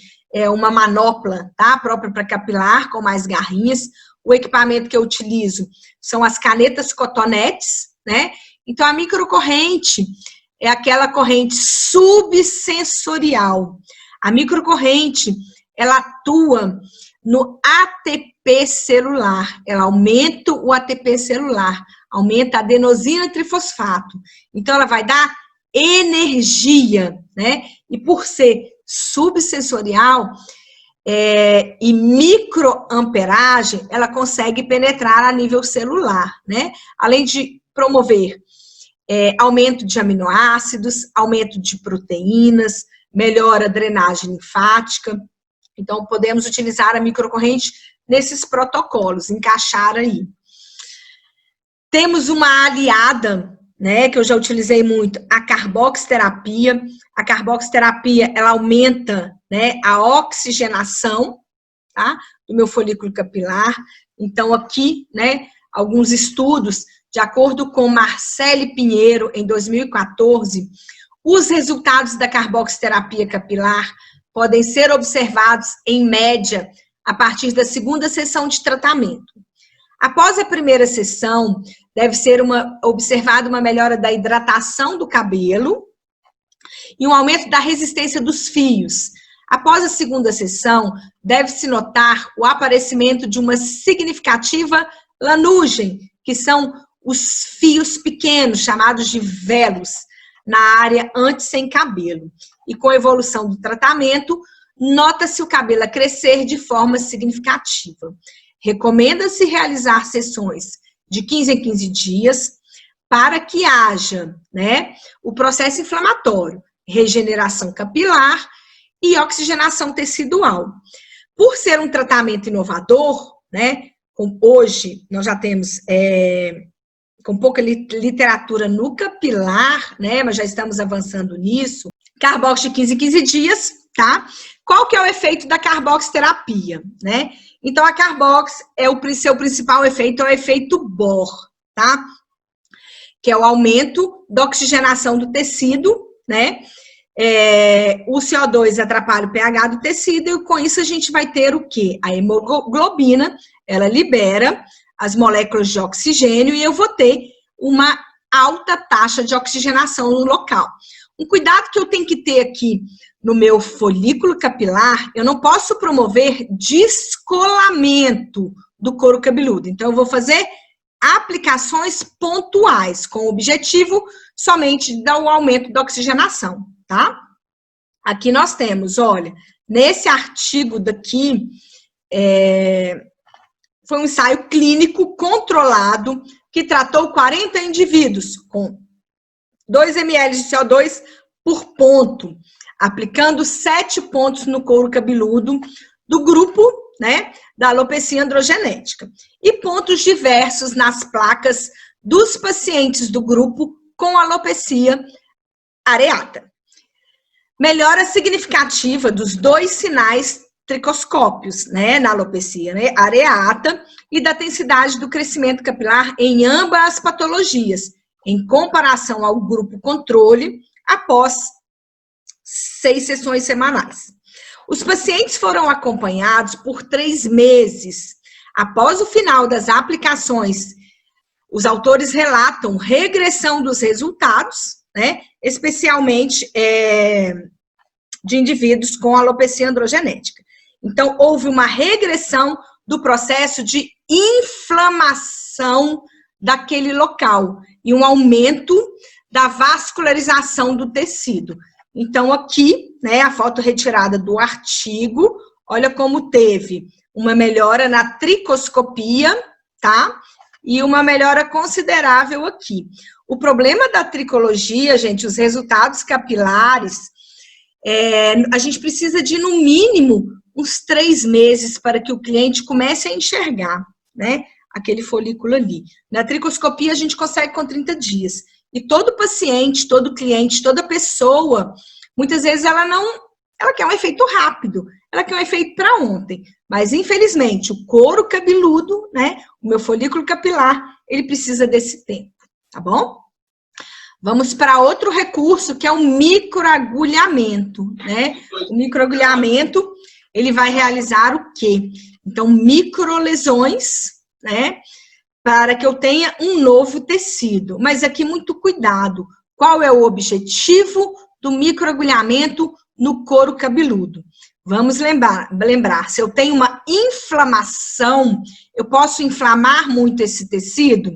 S1: uma manopla, tá, própria para capilar, com mais garrinhas. O equipamento que eu utilizo são as canetas cotonetes, né? Então, a microcorrente é aquela corrente subsensorial. A microcorrente, ela atua no ATP celular, ela aumenta o ATP celular, aumenta a adenosina trifosfato. Então, ela vai dar energia, né? E por ser subsensorial e microamperagem, ela consegue penetrar a nível celular, né? Além de promover aumento de aminoácidos, aumento de proteínas, melhora a drenagem linfática. Então, podemos utilizar a microcorrente nesses protocolos, encaixar aí. Temos uma aliada, né, que eu já utilizei muito, a carboxiterapia. A carboxiterapia, ela aumenta, né, a oxigenação, tá, do meu folículo capilar. Então, aqui, né, alguns estudos, de acordo com Marcele Pinheiro, em 2014, os resultados da carboxiterapia capilar podem ser observados, em média, a partir da segunda sessão de tratamento. Após a primeira sessão, deve ser observada uma melhora da hidratação do cabelo e um aumento da resistência dos fios. Após a segunda sessão, deve-se notar o aparecimento de uma significativa lanugem, que são os fios pequenos, chamados de velos, na área antes sem cabelo. E com a evolução do tratamento, nota-se o cabelo a crescer de forma significativa. Recomenda-se realizar sessões de 15 em 15 dias para que haja, né, o processo inflamatório, regeneração capilar e oxigenação tecidual. Por ser um tratamento inovador, né, hoje nós já temos com pouca literatura no capilar, né, mas já estamos avançando nisso, carbox de 15 em 15 dias, tá? Qual que é o efeito da carboxiterapia, né? Então, a carbox, seu principal efeito é o efeito Bohr, tá? Que é o aumento da oxigenação do tecido, né? O CO2 atrapalha o pH do tecido e com isso a gente vai ter o quê? A hemoglobina, ela libera as moléculas de oxigênio e eu vou ter uma alta taxa de oxigenação no local. Um cuidado que eu tenho que ter aqui no meu folículo capilar, eu não posso promover descolamento do couro cabeludo. Então, eu vou fazer aplicações pontuais, com o objetivo somente de dar o aumento da oxigenação, tá? Aqui nós temos, olha, nesse artigo daqui, foi um ensaio clínico controlado que tratou 40 indivíduos com 2 ml de CO2 por ponto, aplicando 7 pontos no couro cabeludo do grupo, né, da alopecia androgenética, e pontos diversos nas placas dos pacientes do grupo com alopecia areata. Melhora significativa dos 2 sinais tricoscópios, né, na alopecia, né, areata e da densidade do crescimento capilar em ambas as patologias, em comparação ao grupo controle, após 6 sessões semanais. Os pacientes foram acompanhados por 3 meses. Após o final das aplicações, os autores relatam regressão dos resultados, né, especialmente de indivíduos com alopecia androgenética. Então, houve uma regressão do processo de inflamação daquele local e um aumento da vascularização do tecido. Então, aqui, né, a foto retirada do artigo, olha como teve uma melhora na tricoscopia, tá? E uma melhora considerável aqui. O problema da tricologia, gente, os resultados capilares, a gente precisa de, no mínimo, uns 3 meses para que o cliente comece a enxergar, né, aquele folículo ali. Na tricoscopia, a gente consegue com 30 dias. E todo paciente, todo cliente, toda pessoa, muitas vezes ela quer um efeito rápido, ela quer um efeito para ontem. Mas, infelizmente, o couro cabeludo, né, o meu folículo capilar, ele precisa desse tempo, tá bom? Vamos para outro recurso, que é o microagulhamento, né? O microagulhamento, ele vai realizar o quê? Então, microlesões, né? Para que eu tenha um novo tecido. Mas aqui, muito cuidado. Qual é o objetivo do microagulhamento no couro cabeludo? Vamos lembrar, se eu tenho uma inflamação, eu posso inflamar muito esse tecido?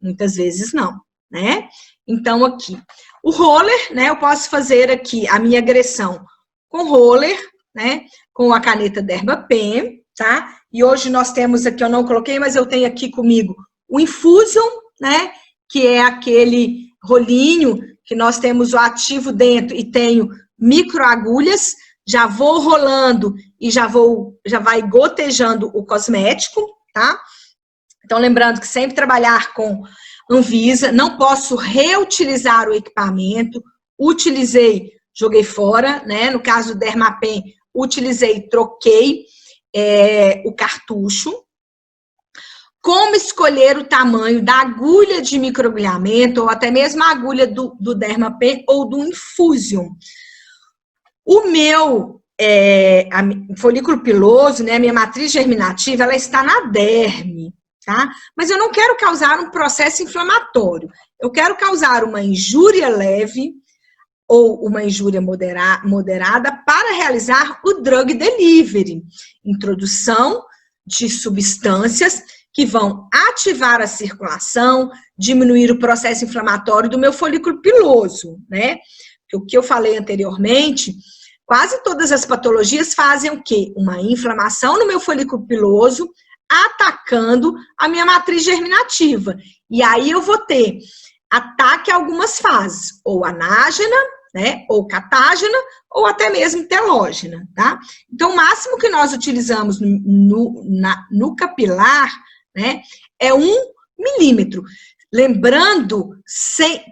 S1: Muitas vezes não, né? Então, aqui, o roller, né? Eu posso fazer aqui a minha agressão com roller, né? Com a caneta Dermapen, tá? E hoje nós temos aqui, eu não coloquei, mas eu tenho aqui comigo o Infusion, né? Que é aquele rolinho que nós temos o ativo dentro e tenho microagulhas. Já vou rolando e já vai gotejando o cosmético, tá? Então, lembrando que sempre trabalhar com Anvisa, não posso reutilizar o equipamento, utilizei, joguei fora, né? No caso do Dermapen, utilizei, troquei o cartucho. Como escolher o tamanho da agulha de microagulhamento, ou até mesmo a agulha do Dermapen ou do Infusion. O meu folículo piloso, né, a minha matriz germinativa, ela está na derme, tá? Mas eu não quero causar um processo inflamatório. Eu quero causar uma injúria leve ou uma injúria moderada para realizar o drug delivery, introdução de substâncias que vão ativar a circulação, diminuir o processo inflamatório do meu folículo piloso, né? O que eu falei anteriormente, quase todas as patologias fazem o quê? Uma inflamação no meu folículo piloso, atacando a minha matriz germinativa. E aí eu vou ter ataque a algumas fases, ou anágena, né? Ou catágena, ou até mesmo telógena, tá? Então, o máximo que nós utilizamos no capilar, né? É 1 milímetro. Lembrando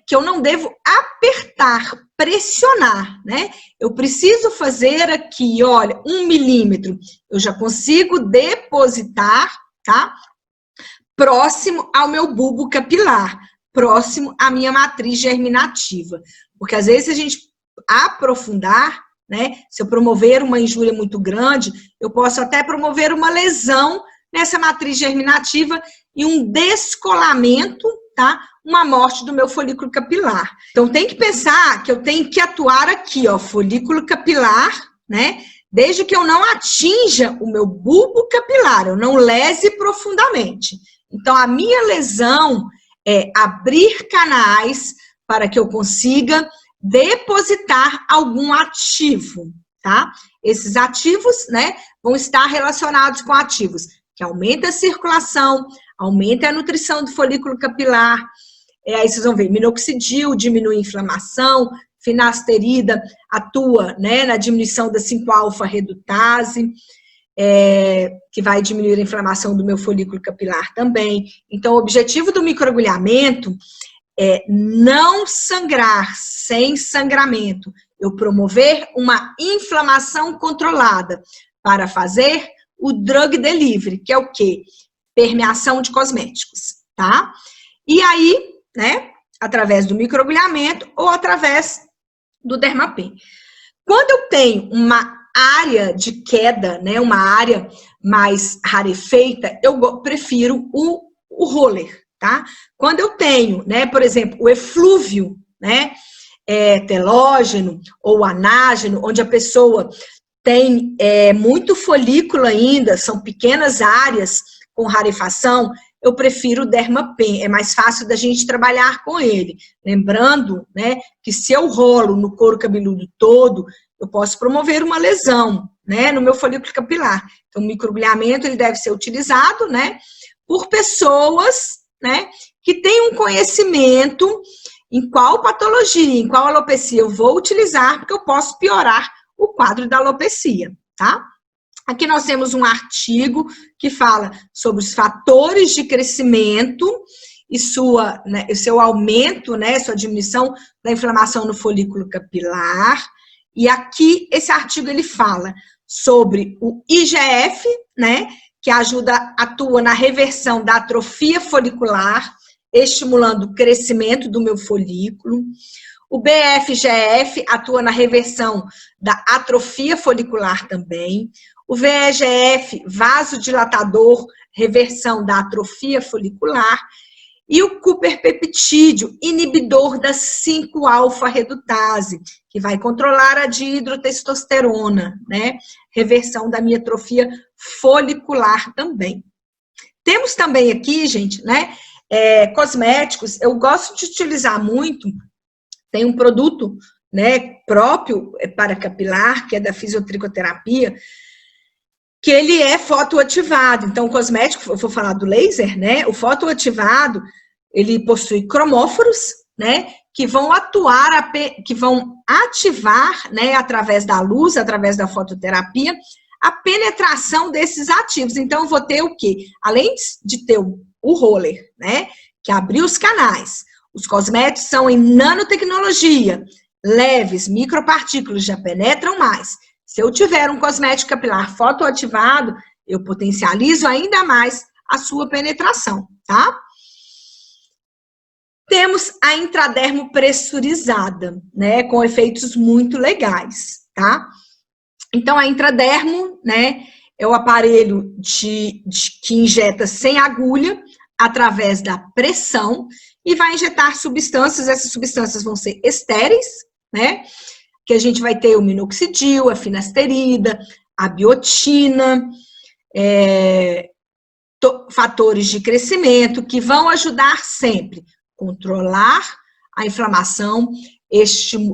S1: que eu não devo apertar, pressionar, né? Eu preciso fazer aqui, olha, 1 milímetro. Eu já consigo depositar, tá? Próximo ao meu bulbo capilar, próximo à minha matriz germinativa. Porque às vezes, se a gente aprofundar, né? Se eu promover uma injúria muito grande, eu posso até promover uma lesão nessa matriz germinativa e um descolamento, tá? Uma morte do meu folículo capilar. Então, tem que pensar que eu tenho que atuar aqui, ó, folículo capilar, né? Desde que eu não atinja o meu bulbo capilar, eu não lese profundamente. Então, a minha lesão é abrir canais para que eu consiga depositar algum ativo, tá? Esses ativos, né, vão estar relacionados com ativos que aumentam a circulação, aumenta a nutrição do folículo capilar, aí vocês vão ver, minoxidil diminui a inflamação, finasterida atua, né, na diminuição da 5-alfa-redutase, que vai diminuir a inflamação do meu folículo capilar também. Então, o objetivo do microagulhamento é não sangrar, sem sangramento, eu promover uma inflamação controlada para fazer o drug delivery, que é o quê? Permeação de cosméticos, tá? E aí, né, através do microagulhamento ou através do Dermapen. Quando eu tenho uma área de queda, né, uma área mais rarefeita, eu prefiro o roller, tá? Quando eu tenho, né, por exemplo, o eflúvio, né, telógeno ou anágeno, onde a pessoa tem muito folículo ainda, são pequenas áreas com rarefação, eu prefiro o Dermapen, é mais fácil da gente trabalhar com ele. Lembrando, né, que se eu rolo no couro cabeludo todo, eu posso promover uma lesão, né, no meu folículo capilar. Então, o microagulhamento, ele deve ser utilizado, né, por pessoas, né, que têm um conhecimento em qual patologia, em qual alopecia eu vou utilizar, porque eu posso piorar o quadro da alopecia, tá? Aqui nós temos um artigo que fala sobre os fatores de crescimento e seu aumento, né, sua diminuição da inflamação no folículo capilar. E aqui, esse artigo, ele fala sobre o IGF, né, que atua na reversão da atrofia folicular, estimulando o crescimento do meu folículo. O BFGF atua na reversão da atrofia folicular também. O VEGF, vasodilatador, reversão da atrofia folicular. E o cuperpeptídeo, inibidor da 5-alfa-redutase, que vai controlar a dihidrotestosterona, né? Reversão da minha atrofia folicular também. Temos também aqui, gente, né? Cosméticos. Eu gosto de utilizar muito. Tem um produto, né, próprio para capilar, que é da fisiotricoterapia, que ele é fotoativado. Então, o cosmético, eu vou falar do laser, né? O fotoativado, ele possui cromóforos, né? Que vão que vão ativar, né? Através da luz, através da fototerapia, a penetração desses ativos. Então, eu vou ter o quê? Além de ter o roller, né? Que abriu os canais. Os cosméticos são em nanotecnologia, leves, micropartículas, já penetram mais. Se eu tiver um cosmético capilar fotoativado, eu potencializo ainda mais a sua penetração, tá? Temos a intradermo pressurizada, né, com efeitos muito legais, tá? Então, a intradermo, né, é o aparelho que injeta sem agulha, através da pressão, e vai injetar substâncias, essas substâncias vão ser estéreis, né? Que a gente vai ter o minoxidil, a finasterida, a biotina, fatores de crescimento, que vão ajudar sempre a controlar a inflamação,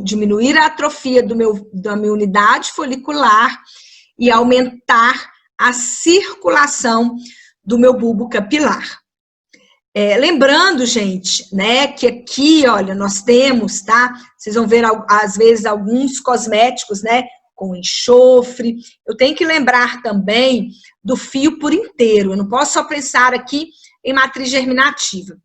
S1: diminuir a atrofia da minha unidade folicular e aumentar a circulação do meu bulbo capilar. Lembrando, gente, né, que aqui, olha, nós temos, tá? Vocês vão ver, às vezes, alguns cosméticos, né, com enxofre. Eu tenho que lembrar também do fio por inteiro. Eu não posso só pensar aqui em matriz germinativa.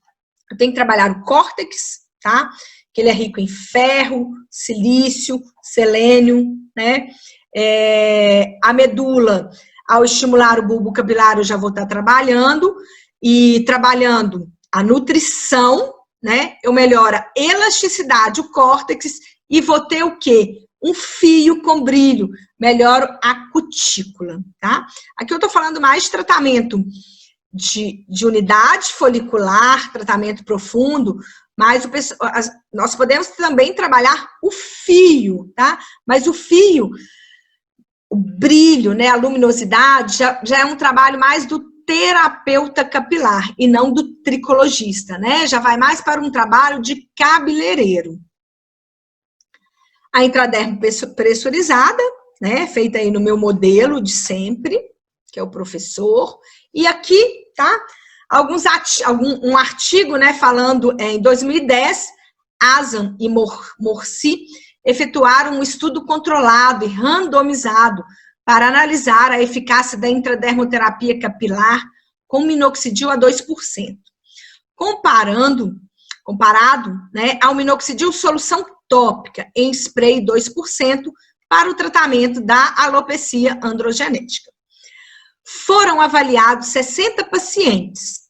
S1: Eu tenho que trabalhar o córtex, tá? Que ele é rico em ferro, silício, selênio, né? A medula, ao estimular o bulbo capilar, eu já vou estar trabalhando. E trabalhando a nutrição, né? Eu melhoro a elasticidade, o córtex, e vou ter o quê? Um fio com brilho, melhoro a cutícula, tá? Aqui eu tô falando mais de tratamento de unidade folicular, tratamento profundo, mas nós podemos também trabalhar o fio, tá? Mas o fio, o brilho, né? A luminosidade, já é um trabalho mais do terapeuta capilar e não do tricologista, né? Já vai mais para um trabalho de cabeleireiro. A intradermo pressurizada, né? Feita aí no meu modelo de sempre, que é o professor. E aqui, tá? Um artigo, né? Falando em 2010, Azan e Morsi efetuaram um estudo controlado e randomizado para analisar a eficácia da intradermoterapia capilar com minoxidil a 2%. Comparado, né, ao minoxidil solução tópica em spray 2% para o tratamento da alopecia androgenética. Foram avaliados 60 pacientes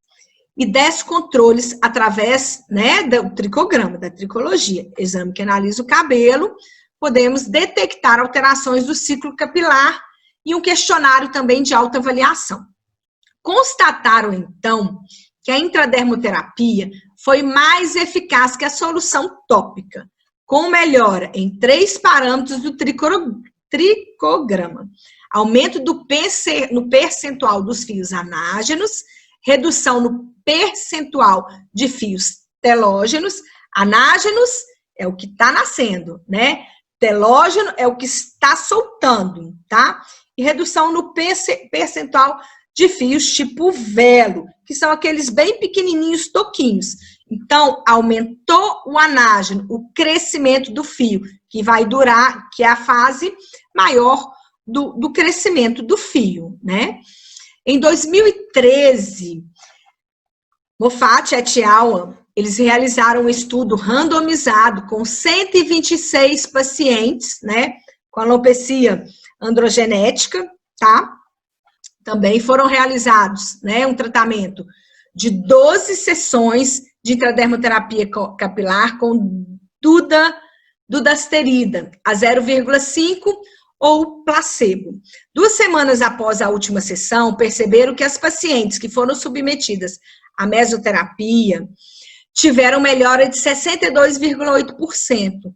S1: e 10 controles através, né, do tricograma, da tricologia, exame que analisa o cabelo. Podemos detectar alterações do ciclo capilar e um questionário também de autoavaliação. Constataram, então, que a intradermoterapia foi mais eficaz que a solução tópica, com melhora em 3 parâmetros do tricograma. Aumento no percentual dos fios anágenos, redução no percentual de fios telógenos. Anágenos é o que está nascendo, né? Telógeno é o que está soltando, tá? E redução no percentual de fios tipo velo, que são aqueles bem pequenininhos toquinhos. Então, aumentou o anágeno, o crescimento do fio, que vai durar, que é a fase maior do crescimento do fio, né? Em 2013, Moffat et al., eles realizaram um estudo randomizado com 126 pacientes, né, com alopecia androgenética, tá? Também foram realizados, né, um tratamento de 12 sessões de intradermoterapia capilar com dudasterida a 0,5 ou placebo. 2 semanas após a última sessão, perceberam que as pacientes que foram submetidas à mesoterapia tiveram melhora de 62,8%,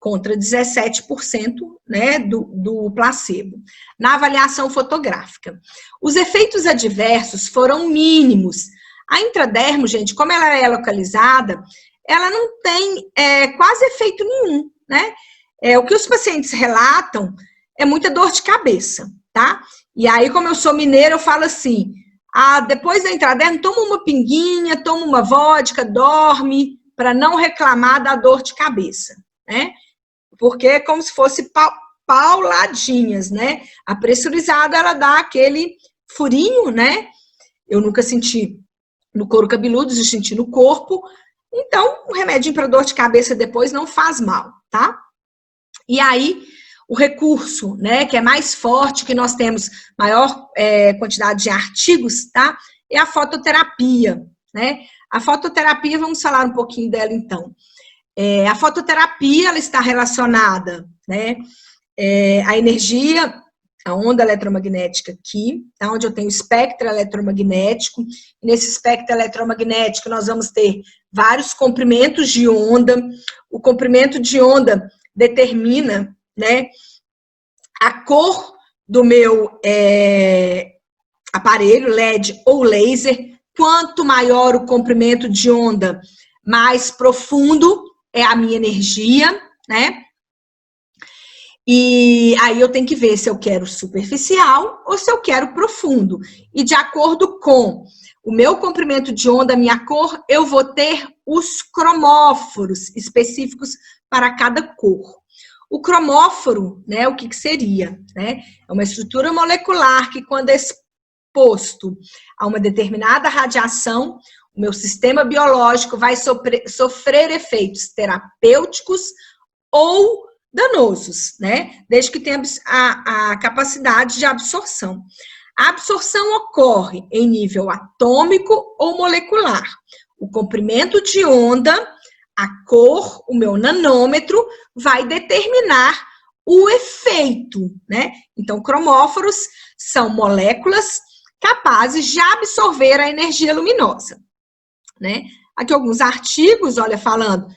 S1: contra 17%, né, do placebo, na avaliação fotográfica. Os efeitos adversos foram mínimos. A intradermo, gente, como ela é localizada, ela não tem quase efeito nenhum, né? O que os pacientes relatam é muita dor de cabeça, tá? E aí, como eu sou mineira, eu falo assim, depois da intradermo, toma uma pinguinha, toma uma vodka, dorme, para não reclamar da dor de cabeça, né? Porque é como se fosse pauladinhas, né? A pressurizada, ela dá aquele furinho, né? Eu nunca senti no couro cabeludo, eu senti no corpo. Então, o remédio para dor de cabeça depois não faz mal, tá? E aí, o recurso, né, que é mais forte, que nós temos maior quantidade de artigos, tá? É a fototerapia, né? A fototerapia, vamos falar um pouquinho dela, então. A fototerapia, ela está relacionada, né, à energia, a onda eletromagnética aqui, tá, onde eu tenho o espectro eletromagnético. E nesse espectro eletromagnético, nós vamos ter vários comprimentos de onda. O comprimento de onda determina, né, a cor do meu aparelho LED ou laser. Quanto maior o comprimento de onda, mais profundo é a minha energia, né? E aí eu tenho que ver se eu quero superficial ou se eu quero profundo. E de acordo com o meu comprimento de onda, a minha cor, eu vou ter os cromóforos específicos para cada cor. O cromóforo, né, o que seria? Né? É uma estrutura molecular que, quando exposto a uma determinada radiação, o meu sistema biológico vai sofrer efeitos terapêuticos ou danosos, né? Desde que tenha a capacidade de absorção. A absorção ocorre em nível atômico ou molecular. O comprimento de onda, a cor, o meu nanômetro, vai determinar o efeito, né? Então, cromóforos são moléculas capazes de absorver a energia luminosa, né? Aqui alguns artigos, olha, falando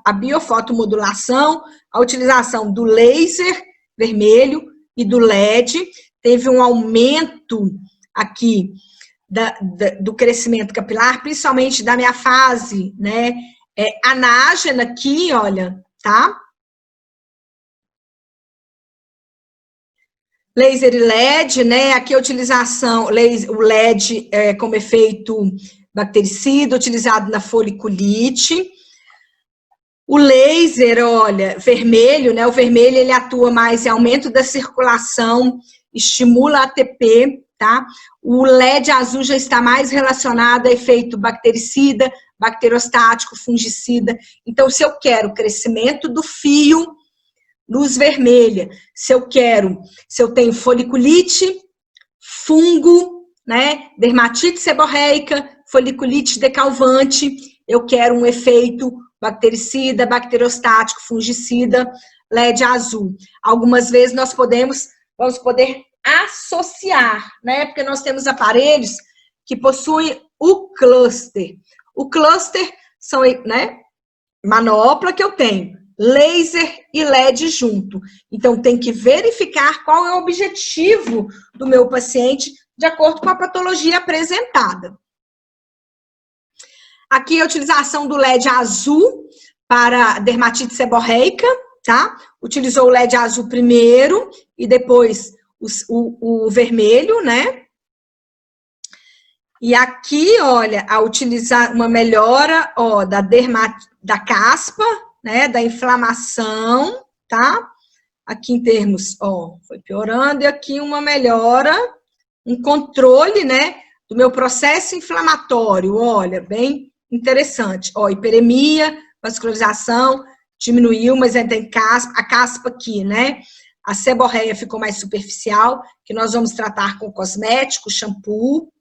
S1: a biofotomodulação, a utilização do laser vermelho e do LED, teve um aumento aqui do crescimento capilar, principalmente da minha fase, né, anágena aqui, olha, tá? Laser e LED, né, aqui a utilização, o LED como efeito bactericida, utilizado na foliculite. O laser, olha, vermelho, né? O vermelho, ele atua mais em aumento da circulação, estimula a ATP, tá? O LED azul já está mais relacionado a efeito bactericida, bacterostático, fungicida. Então, se eu quero crescimento do fio, luz vermelha. Se eu tenho foliculite, fungo, né? Dermatite seborreica, foliculite decalvante, eu quero um efeito bactericida, bacterostático, fungicida, LED azul. Algumas vezes nós vamos poder associar, né? Porque nós temos aparelhos que possuem o cluster. O cluster são, né, manopla que eu tenho, laser e LED junto. Então, tem que verificar qual é o objetivo do meu paciente de acordo com a patologia apresentada. Aqui a utilização do LED azul para dermatite seborreica, tá? Utilizou o LED azul primeiro e depois o vermelho, né? E aqui, olha, a utilizar uma melhora, ó, da caspa, né? Da inflamação, tá? Aqui em termos, ó, foi piorando, e aqui uma melhora, um controle, né? Do meu processo inflamatório, olha, bem interessante. Ó, hiperemia, vascularização, diminuiu, mas ainda tem a caspa aqui, né? A seborreia ficou mais superficial, que nós vamos tratar com cosmético, shampoo.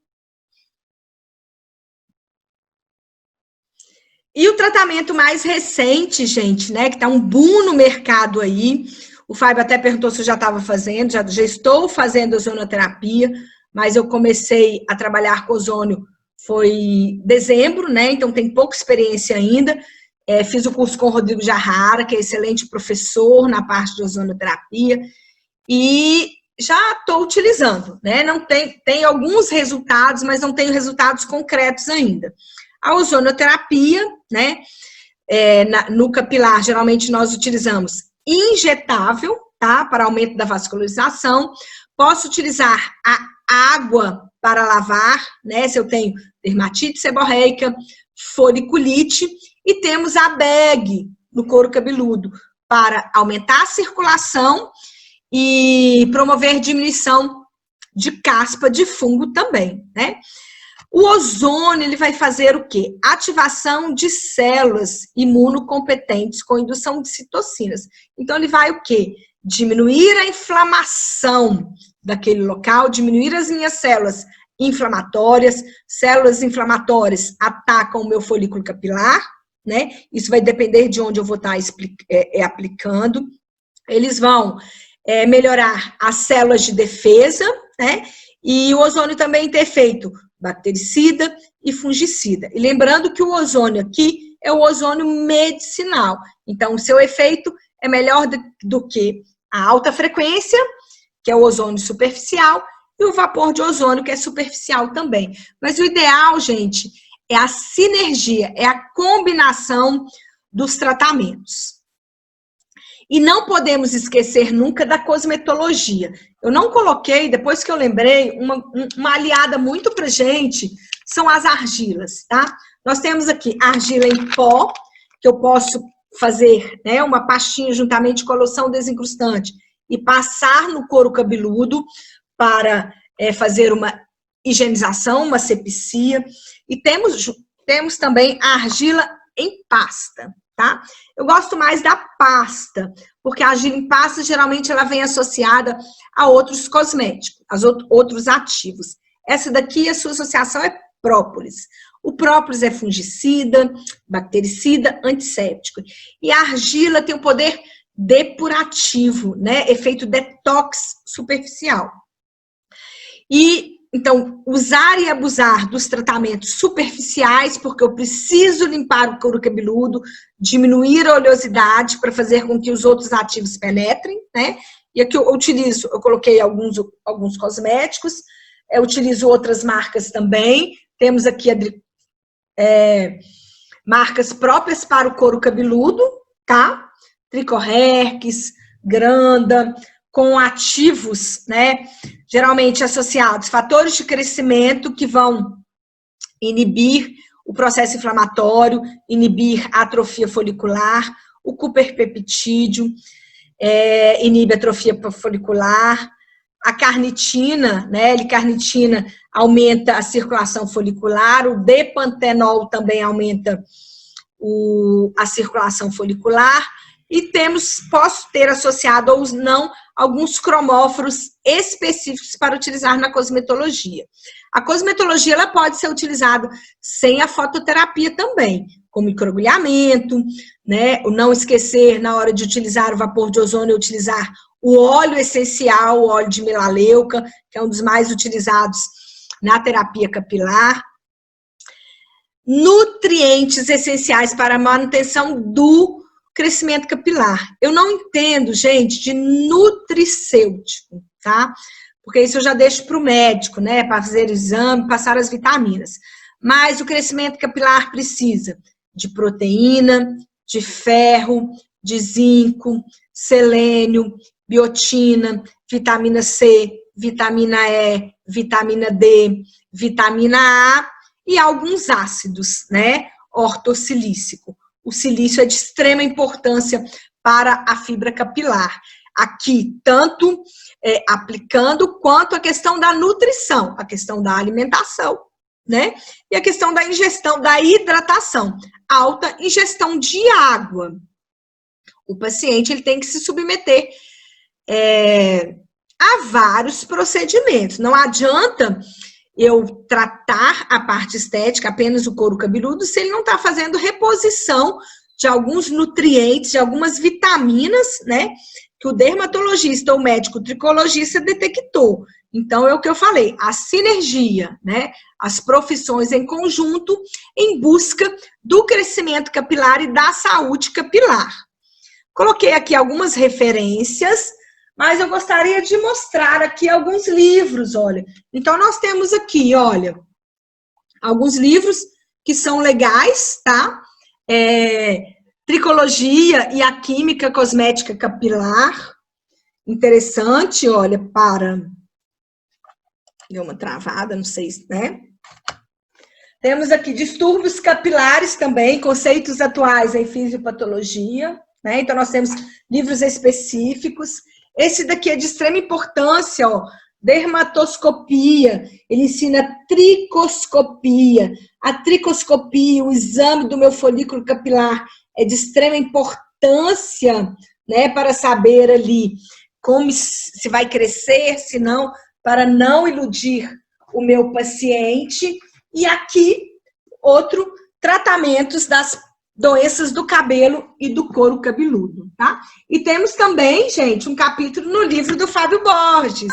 S1: E o tratamento mais recente, gente, né, que tá um boom no mercado aí, o Fábio até perguntou se eu já estava fazendo, já estou fazendo ozonoterapia, mas eu comecei a trabalhar com ozônio foi dezembro, né, então tem pouca experiência ainda. Fiz o curso com o Rodrigo Jarrara, que é excelente professor na parte de ozonoterapia, e já estou utilizando, né? Não tem alguns resultados, mas não tenho resultados concretos ainda. A ozonoterapia, né? No capilar, geralmente nós utilizamos injetável, tá? Para aumento da vascularização. Posso utilizar a água para lavar, né? Se eu tenho dermatite seborreica, foliculite, e temos a bag no couro cabeludo para aumentar a circulação e promover diminuição de caspa de fungo também, né? O ozônio, ele vai fazer o quê? Ativação de células imunocompetentes com indução de citocinas. Então, ele vai o quê? Diminuir a inflamação daquele local, diminuir as minhas células inflamatórias. Células inflamatórias atacam o meu folículo capilar, né? Isso vai depender de onde eu vou estar aplicando. Eles vão melhorar as células de defesa, né? E o ozônio também tem efeito bactericida e fungicida. E lembrando que o ozônio aqui é o ozônio medicinal. Então, o seu efeito é melhor do que a alta frequência, que é o ozônio superficial, e o vapor de ozônio, que é superficial também. Mas o ideal, gente, é a sinergia, é a combinação dos tratamentos. E não podemos esquecer nunca da cosmetologia. Eu não coloquei, depois que eu lembrei, uma aliada muito pra gente, são as argilas, tá? Nós temos aqui argila em pó, que eu posso fazer, né, uma pastinha juntamente com a loção desencrustante e passar no couro cabeludo para fazer uma higienização, uma asepsia. E temos também a argila em pasta, tá? Eu gosto mais da pasta, porque a argila em pasta, geralmente, ela vem associada a outros cosméticos, outros ativos. Essa daqui, a sua associação é própolis. O própolis é fungicida, bactericida, antisséptico. E a argila tem o poder depurativo, né? Efeito detox superficial. E, então, usar e abusar dos tratamentos superficiais, porque eu preciso limpar o couro cabeludo, diminuir a oleosidade para fazer com que os outros ativos penetrem, né? E aqui eu coloquei alguns cosméticos, eu utilizo outras marcas também. Temos aqui marcas próprias para o couro cabeludo, tá? Tricorrex, Granda, com ativos, né? Geralmente associados, fatores de crescimento que vão inibir o processo inflamatório, inibir a atrofia folicular, o cuperpeptídeo inibe a atrofia folicular, a carnitina, né? L-carnitina aumenta a circulação folicular, o D-pantenol também aumenta a circulação folicular, e posso ter associado ou não alguns cromóforos específicos para utilizar na cosmetologia. A cosmetologia ela pode ser utilizada sem a fototerapia também, com microagulhamento, né? Não esquecer, na hora de utilizar o vapor de ozônio, utilizar o óleo essencial, o óleo de melaleuca, que é um dos mais utilizados na terapia capilar. Nutrientes essenciais para a manutenção do crescimento capilar. Eu não entendo, gente, de nutricêutico, tá? Porque isso eu já deixo para o médico, né? Para fazer o exame, passar as vitaminas. Mas o crescimento capilar precisa de proteína, de ferro, de zinco, selênio, biotina, vitamina C, vitamina E, vitamina D, vitamina A e alguns ácidos, né? Ortossilícico. O silício é de extrema importância para a fibra capilar. Aqui, tanto aplicando, quanto a questão da nutrição, a questão da alimentação, né? E a questão da ingestão, da hidratação. Alta ingestão de água. O paciente ele tem que se submeter a vários procedimentos. Não adianta eu tratar a parte estética, apenas o couro cabeludo, se ele não está fazendo reposição de alguns nutrientes, de algumas vitaminas, né? Que o dermatologista ou médico tricologista detectou. Então, é o que eu falei, a sinergia, né? As profissões em conjunto em busca do crescimento capilar e da saúde capilar. Coloquei aqui algumas referências, mas eu gostaria de mostrar aqui alguns livros, olha. Então, nós temos aqui, olha, alguns livros que são legais, tá? Tricologia e a Química Cosmética Capilar. Interessante, olha, para... Deu uma travada, não sei, né? Temos aqui distúrbios capilares também, conceitos atuais em fisiopatologia, né? Então, nós temos livros específicos. Esse daqui é de extrema importância, ó, dermatoscopia, ele ensina tricoscopia. A tricoscopia, o exame do meu folículo capilar, é de extrema importância, né, para saber ali como se vai crescer, se não, para não iludir o meu paciente. E aqui, outro, tratamentos das doenças do cabelo e do couro cabeludo, tá? E temos também, gente, um capítulo no livro do Fábio Borges.